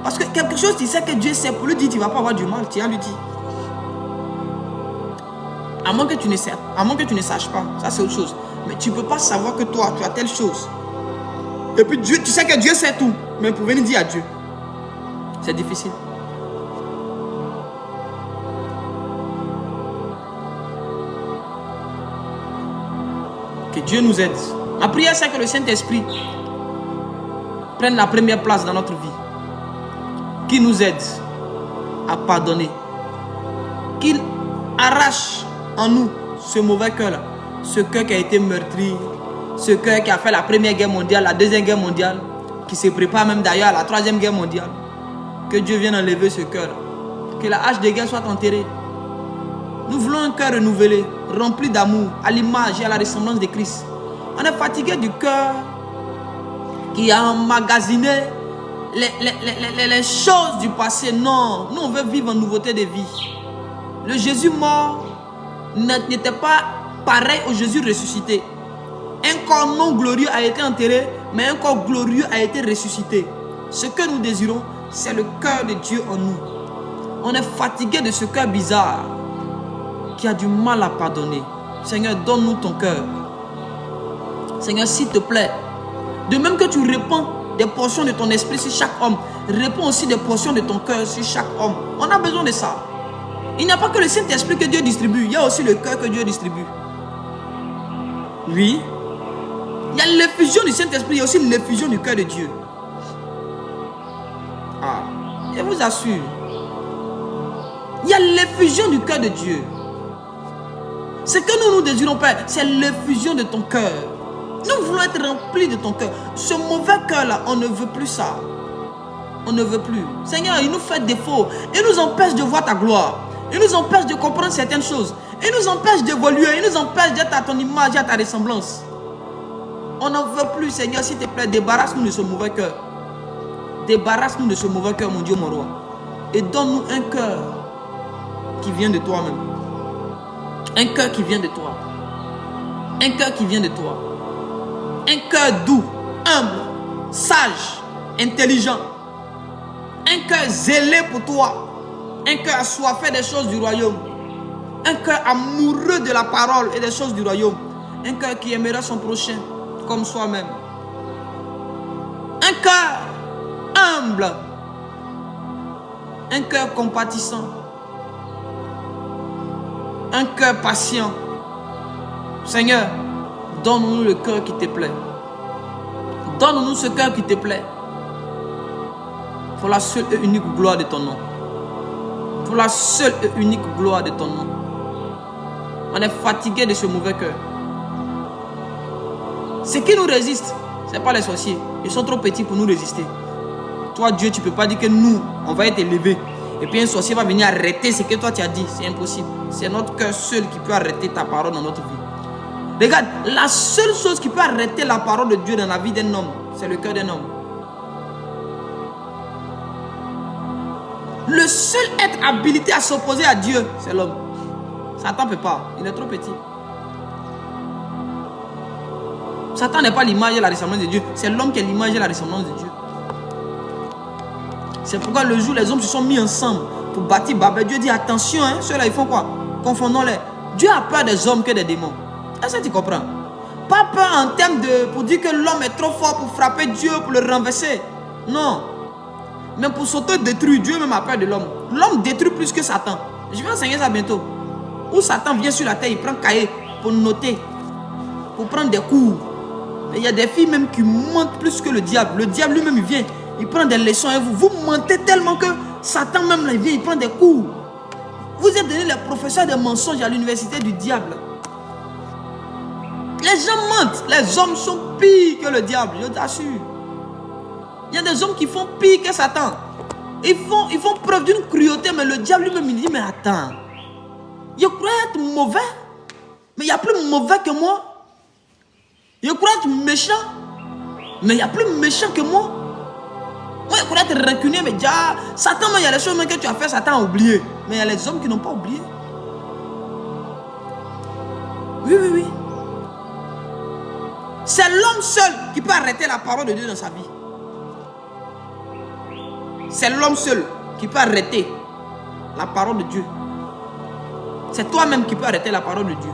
Parce que quelque chose, tu sais que Dieu sait, pour lui dire, tu ne vas pas avoir du mal, tu as lui dit. À moins que tu ne saches pas, ça c'est autre chose. Mais tu ne peux pas savoir que toi, tu as telle chose. Et puis Dieu, tu sais que Dieu sait tout. Mais pour venir dire à Dieu, c'est difficile. Que Dieu nous aide. Ma prière, c'est que le Saint-Esprit prenne la première place dans notre vie. Qu'il nous aide à pardonner. Qu'il arrache en nous ce mauvais cœur-là. Ce cœur qui a été meurtri. Ce cœur qui a fait la première guerre mondiale, la deuxième guerre mondiale. Qui se prépare même d'ailleurs à la troisième guerre mondiale. Que Dieu vienne enlever ce cœur-là. Que la hache de guerre soit enterrée. Nous voulons un cœur renouvelé, rempli d'amour, à l'image et à la ressemblance de Christ. On est fatigué du cœur qui a emmagasiné les choses du passé. Non, nous on veut vivre en nouveauté de vie. Le Jésus mort n'était pas pareil au Jésus ressuscité. Un corps non glorieux a été enterré, mais un corps glorieux a été ressuscité. Ce que nous désirons, c'est le cœur de Dieu en nous. On est fatigué de ce cœur bizarre qui a du mal à pardonner. Seigneur, donne-nous ton cœur. Seigneur, s'il te plaît, de même que tu répands des portions de ton esprit sur chaque homme, répands aussi des portions de ton cœur sur chaque homme. On a besoin de ça. Il n'y a pas que le Saint-Esprit que Dieu distribue, il y a aussi le cœur que Dieu distribue. Oui. Il y a l'effusion du Saint-Esprit, il y a aussi l'effusion du cœur de Dieu. Ah, je vous assure. Il y a l'effusion du cœur de Dieu. Ce que nous désirons, Père, c'est l'effusion de ton cœur. Nous voulons être remplis de ton cœur. Ce mauvais cœur-là, on ne veut plus ça. On ne veut plus. Seigneur, il nous fait défaut. Il nous empêche de voir ta gloire. Il nous empêche de comprendre certaines choses. Il nous empêche d'évoluer. Il nous empêche d'être à ton image et à ta ressemblance. On n'en veut plus, Seigneur, s'il te plaît, débarrasse-nous de ce mauvais cœur. Débarrasse-nous de ce mauvais cœur, mon Dieu, mon roi. Et donne-nous un cœur qui vient de toi-même. Un cœur qui vient de toi. Un cœur qui vient de toi. Un cœur doux, humble, sage, intelligent. Un cœur zélé pour toi. Un cœur assoiffé des choses du royaume. Un cœur amoureux de la parole et des choses du royaume. Un cœur qui aimera son prochain comme soi-même. Un cœur humble. Un cœur compatissant. Un cœur patient. Seigneur, donne-nous le cœur qui te plaît. Donne-nous ce cœur qui te plaît. Pour la seule et unique gloire de ton nom. Pour la seule et unique gloire de ton nom. On est fatigué de ce mauvais cœur. Ce qui nous résiste, ce n'est pas les sorciers. Ils sont trop petits pour nous résister. Toi, Dieu, tu ne peux pas dire que nous, on va être élevés. Et puis un sorcier va venir arrêter ce que toi tu as dit. C'est impossible. C'est notre cœur seul qui peut arrêter ta parole dans notre vie. Regarde, la seule chose qui peut arrêter la parole de Dieu dans la vie d'un homme, c'est le cœur d'un homme. Le seul être habilité à s'opposer à Dieu, c'est l'homme. Satan ne peut pas. Il est trop petit. Satan n'est pas l'image et la ressemblance de Dieu. C'est l'homme qui est l'image et la ressemblance de Dieu. C'est pourquoi le jour où les hommes se sont mis ensemble pour bâtir Babel, Dieu dit attention, hein, ceux-là ils font quoi? Confondons-les. Dieu a peur des hommes que des démons. Est-ce que tu comprends? Pas peur en termes de... pour dire que l'homme est trop fort pour frapper Dieu, pour le renverser. Non. Mais pour s'auto-détruire, Dieu même a peur de l'homme. L'homme détruit plus que Satan. Je vais enseigner ça bientôt. Où Satan vient sur la terre, il prend cahier pour noter, pour prendre des cours. Il y a des filles même qui mentent plus que le diable. Le diable lui-même il vient, il prend des leçons et vous mentez tellement que Satan même là, il vient, il prend des cours. Vous êtes devenus les professeurs de mensonges à l'université du diable. Les gens mentent. Les hommes sont pires que le diable, je t'assure. Il y a des hommes qui font pire que Satan. Ils font preuve d'une cruauté, mais le diable lui-même il dit, mais attends, je crois être mauvais, mais il y a plus mauvais que moi. Je crois être méchant, mais il y a plus méchant que moi. Moi, je crois être rancunier, mais déjà, Satan, il y a les choses que tu as fait, Satan a oublié. Mais il y a les hommes qui n'ont pas oublié. Oui, oui, oui. C'est l'homme seul qui peut arrêter la parole de Dieu dans sa vie. C'est l'homme seul qui peut arrêter la parole de Dieu. C'est toi-même qui peux arrêter la parole de Dieu.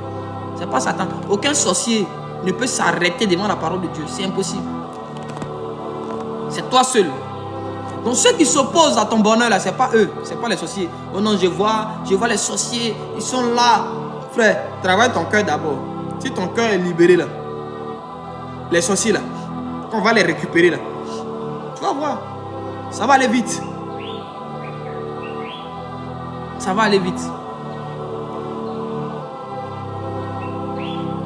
C'est pas Satan. Aucun sorcier ne peut s'arrêter devant la parole de Dieu. C'est impossible. C'est toi seul. Donc ceux qui s'opposent à ton bonheur là, c'est pas eux, c'est pas les sorciers. Oh non, je vois les sorciers, ils sont là. Frère, travaille ton cœur d'abord. Si ton cœur est libéré là, les sorciers là, on va les récupérer là. Tu vas voir, ça va aller vite. Ça va aller vite.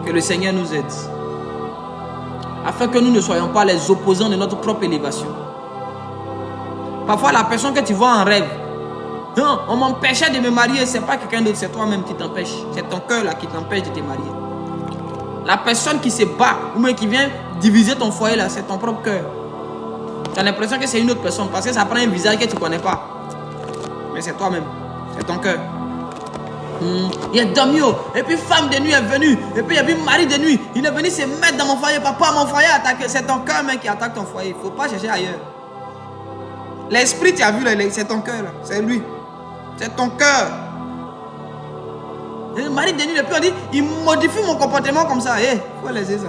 Que le Seigneur nous aide. Afin que nous ne soyons pas les opposants de notre propre élévation. Parfois, la personne que tu vois en rêve, non, on m'empêchait de me marier, c'est pas quelqu'un d'autre, c'est toi-même qui t'empêche. C'est ton cœur là qui t'empêche de te marier. La personne qui se bat ou même qui vient diviser ton foyer là, c'est ton propre cœur. Tu as l'impression que c'est une autre personne parce que ça prend un visage que tu ne connais pas. Mais c'est toi-même, c'est ton cœur. Il y a Domio, et puis femme de nuit est venue, et puis il y a puis mari de nuit, il est venu se mettre dans mon foyer. Papa, mon foyer attaque, c'est ton cœur même qui attaque ton foyer. Il ne faut pas chercher ailleurs. L'esprit, tu as vu, c'est ton cœur, c'est lui. C'est ton cœur. Le mari de nuit, et puis on dit, il modifie mon comportement comme ça. Il faut laisser ça.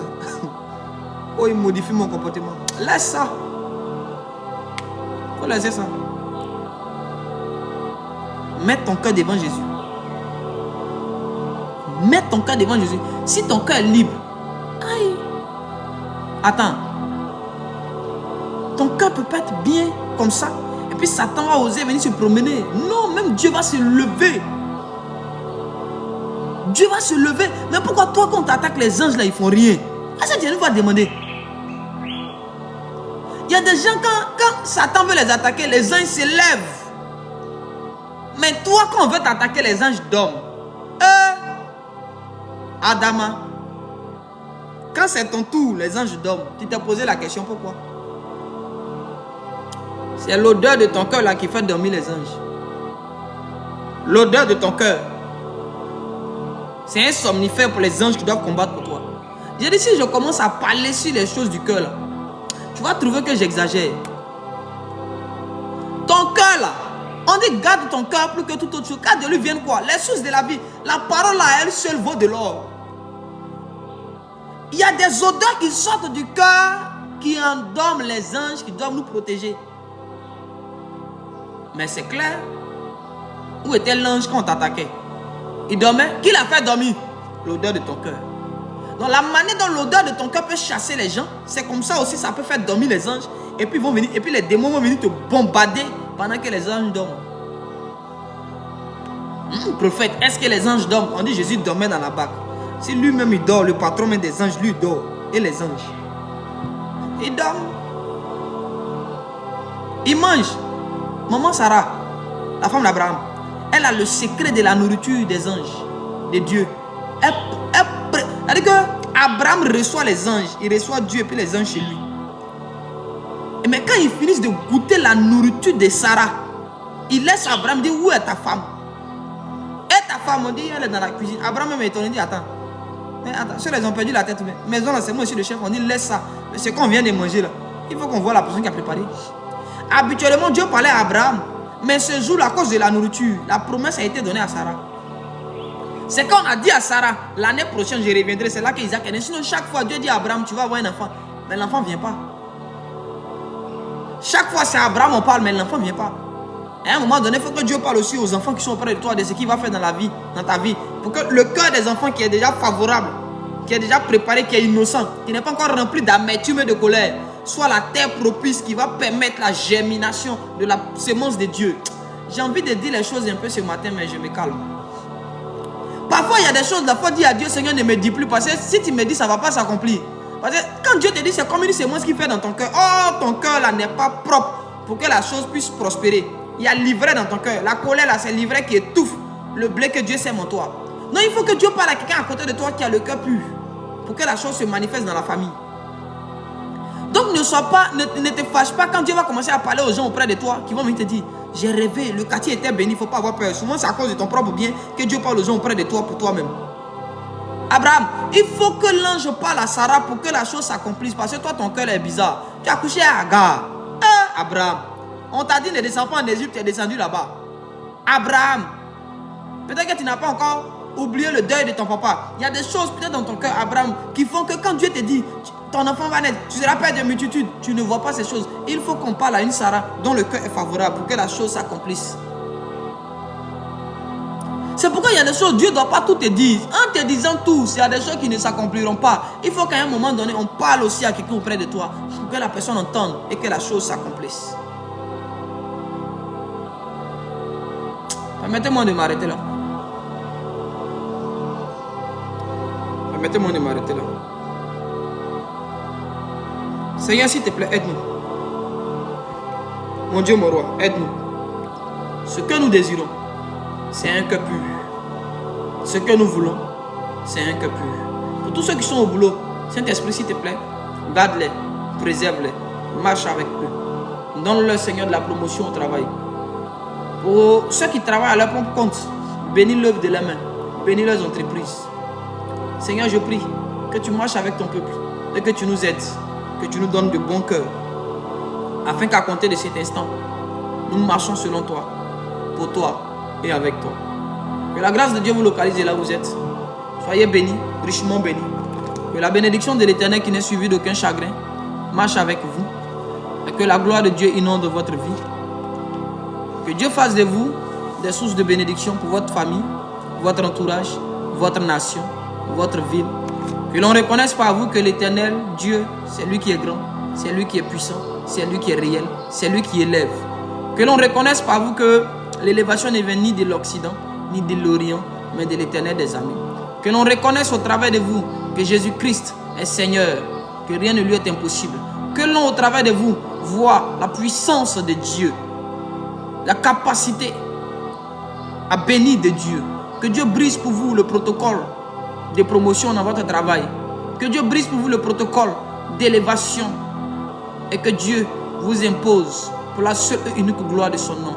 Oh, il modifie mon comportement. Laisse ça. Il faut laisser ça. Mets ton cœur devant Jésus. Mets ton cœur devant Jésus. Si ton cœur est libre, aïe. Attends. Ton cœur peut pas être bien comme ça. Et puis Satan va oser venir se promener. Non, même Dieu va se lever. Dieu va se lever. Mais pourquoi toi, quand tu attaques les anges là, ils font rien? Ah, ça, Dieu nous va demander. Il y a des gens, quand Satan veut les attaquer, les anges se lèvent. Mais toi, quand on veut t'attaquer, les anges dorment. Adama, quand c'est ton tour, les anges dorment. Tu t'es posé la question, pourquoi? C'est l'odeur de ton cœur là qui fait dormir les anges. L'odeur de ton cœur. C'est un somnifère pour les anges qui doivent combattre pour toi. J'ai dit, si je commence à parler sur les choses du cœur là, tu vas trouver que j'exagère. Ton cœur là, on dit garde ton cœur plus que toute autre chose. Car de lui viennent quoi? Les sources de la vie. La parole là, elle seule vaut de l'or. Il y a des odeurs qui sortent du cœur qui endorment les anges qui doivent nous protéger. Mais c'est clair. Où était l'ange quand on t'attaquait? Il dormait? Qui l'a fait dormir? L'odeur de ton cœur. Donc la manière dont l'odeur de ton cœur peut chasser les gens, c'est comme ça aussi, ça peut faire dormir les anges. Et puis, ils vont venir, et puis les démons vont venir te bombarder pendant que les anges dorment. Prophète, est-ce que les anges dorment? On dit Jésus dormait dans la barque. Si lui-même il dort, le patron même des anges, lui dort. Et les anges, ils dorment. Ils mangent. Maman Sarah, la femme d'Abraham, elle a le secret de la nourriture des anges, de Dieu. C'est-à-dire que Abraham reçoit les anges, il reçoit Dieu et puis les anges chez lui. Mais quand ils finissent de goûter la nourriture de Sarah, il laisse Abraham dire, où est ta femme? Et ta femme, on dit, elle est dans la cuisine. Abraham même est étonné, il dit, attends, ceux-là ils ont perdu la tête. Maison là, c'est moi aussi le chef, on dit, laisse ça. Mais c'est qu'on vient de manger là. Il faut qu'on voit la personne qui a préparé. Habituellement, Dieu parlait à Abraham. Mais ce jour, à cause de la nourriture, la promesse a été donnée à Sarah. C'est quand on a dit à Sarah, l'année prochaine je reviendrai, c'est là qu'Isaac est né. Sinon, chaque fois, Dieu dit à Abraham, tu vas avoir un enfant. Mais l'enfant ne vient pas. Chaque fois, c'est à Abraham on parle, mais l'enfant ne vient pas. Et à un moment donné, il faut que Dieu parle aussi aux enfants qui sont auprès de toi, de ce qu'il va faire dans la vie, dans ta vie. Pour que le cœur des enfants qui est déjà favorable, qui est déjà préparé, qui est innocent, qui n'est pas encore rempli d'amertume et de colère, soit la terre propice qui va permettre la germination de la sémence de Dieu. J'ai envie de dire les choses un peu ce matin, mais je me calme. Parfois, il y a des choses, il faut dire à Dieu, Seigneur, ne me dis plus, parce que si tu me dis, ça ne va pas s'accomplir. Parce que quand Dieu te dit, c'est comme il dit, c'est moi ce qu'il fait dans ton cœur. Oh, ton cœur là n'est pas propre pour que la chose puisse prospérer. Il y a l'ivraie dans ton cœur. La colère là, c'est l'ivraie qui étouffe le blé que Dieu sème en toi. Non, il faut que Dieu parle à quelqu'un à côté de toi qui a le cœur pur pour que la chose se manifeste dans la famille. Donc ne te fâche pas quand Dieu va commencer à parler aux gens auprès de toi qui vont venir te dire, j'ai rêvé, le quartier était béni, il ne faut pas avoir peur. Souvent c'est à cause de ton propre bien que Dieu parle aux gens auprès de toi pour toi-même. Abraham, il faut que l'ange parle à Sarah pour que la chose s'accomplisse. Parce que toi, ton cœur est bizarre. Tu as couché à Agar. Abraham, on t'a dit ne descends pas en Égypte, tu es descendu là-bas. Abraham, peut-être que tu n'as pas encore oublié le deuil de ton papa. Il y a des choses peut-être dans ton cœur, Abraham, qui font que quand Dieu te dit, ton enfant va naître, tu seras père de multitude, tu ne vois pas ces choses. Il faut qu'on parle à une Sarah dont le cœur est favorable pour que la chose s'accomplisse. C'est pourquoi il y a des choses, Dieu ne doit pas tout te dire. En te disant tout, il y a des choses qui ne s'accompliront pas. Il faut qu'à un moment donné, on parle aussi à quelqu'un auprès de toi pour que la personne entende et que la chose s'accomplisse. Permettez-moi de m'arrêter là. Permettez-moi de m'arrêter là. Seigneur, s'il te plaît, aide-nous. Mon Dieu, mon roi, aide-nous. Ce que nous désirons, c'est un cœur pur. Ce que nous voulons, c'est un cœur pur. Pour tous ceux qui sont au boulot, Saint-Esprit, s'il te plaît, garde-les, préserve-les, marche avec eux. Donne-leur, Seigneur, de la promotion au travail. Pour ceux qui travaillent à leur propre compte, bénis l'œuvre de leurs mains, bénis leurs entreprises. Seigneur, je prie que tu marches avec ton peuple et que tu nous aides, que tu nous donnes de bons cœurs, afin qu'à compter de cet instant, nous marchons selon toi, pour toi et avec toi. Que la grâce de Dieu vous localise là où vous êtes. Soyez bénis, richement bénis. Que la bénédiction de l'Éternel qui n'est suivie d'aucun chagrin marche avec vous. Et que la gloire de Dieu inonde votre vie. Que Dieu fasse de vous des sources de bénédiction pour votre famille, votre entourage, votre nation, votre ville. Que l'on reconnaisse par vous que l'Éternel, Dieu, c'est lui qui est grand, c'est lui qui est puissant, c'est lui qui est réel, c'est lui qui élève. Que l'on reconnaisse par vous que l'élévation ne vient ni de l'Occident, ni de l'Orient, mais de l'Éternel des armées. Que l'on reconnaisse au travers de vous que Jésus-Christ est Seigneur, que rien ne lui est impossible. Que l'on au travers de vous voit la puissance de Dieu, la capacité à bénir de Dieu. Que Dieu brise pour vous le protocole de promotion dans votre travail. Que Dieu brise pour vous le protocole d'élévation. Et que Dieu vous impose pour la seule et unique gloire de son nom.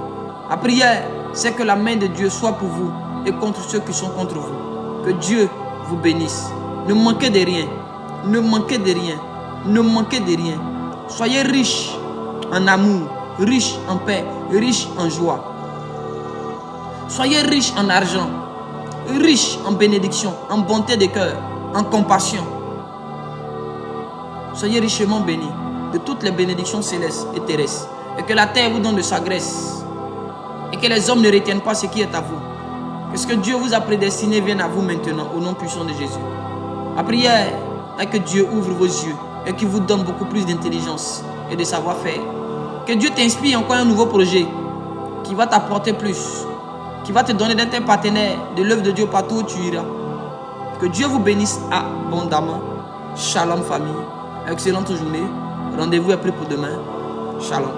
La prière, c'est que la main de Dieu soit pour vous et contre ceux qui sont contre vous. Que Dieu vous bénisse. Ne manquez de rien. Ne manquez de rien. Ne manquez de rien. Soyez riches en amour, riches en paix, riches en joie. Soyez riches en argent, riches en bénédiction, en bonté de cœur, en compassion. Soyez richement bénis de toutes les bénédictions célestes et terrestres. Et que la terre vous donne de sa graisse. Et que les hommes ne retiennent pas ce qui est à vous. Que ce que Dieu vous a prédestiné vienne à vous maintenant, au nom puissant de Jésus. La prière est que Dieu ouvre vos yeux et qu'il vous donne beaucoup plus d'intelligence et de savoir-faire. Que Dieu t'inspire encore un nouveau projet qui va t'apporter plus, qui va te donner d'être un partenaire de l'œuvre de Dieu partout où tu iras. Que Dieu vous bénisse abondamment. Shalom famille. Excellente journée. Rendez-vous est pris pour demain. Shalom.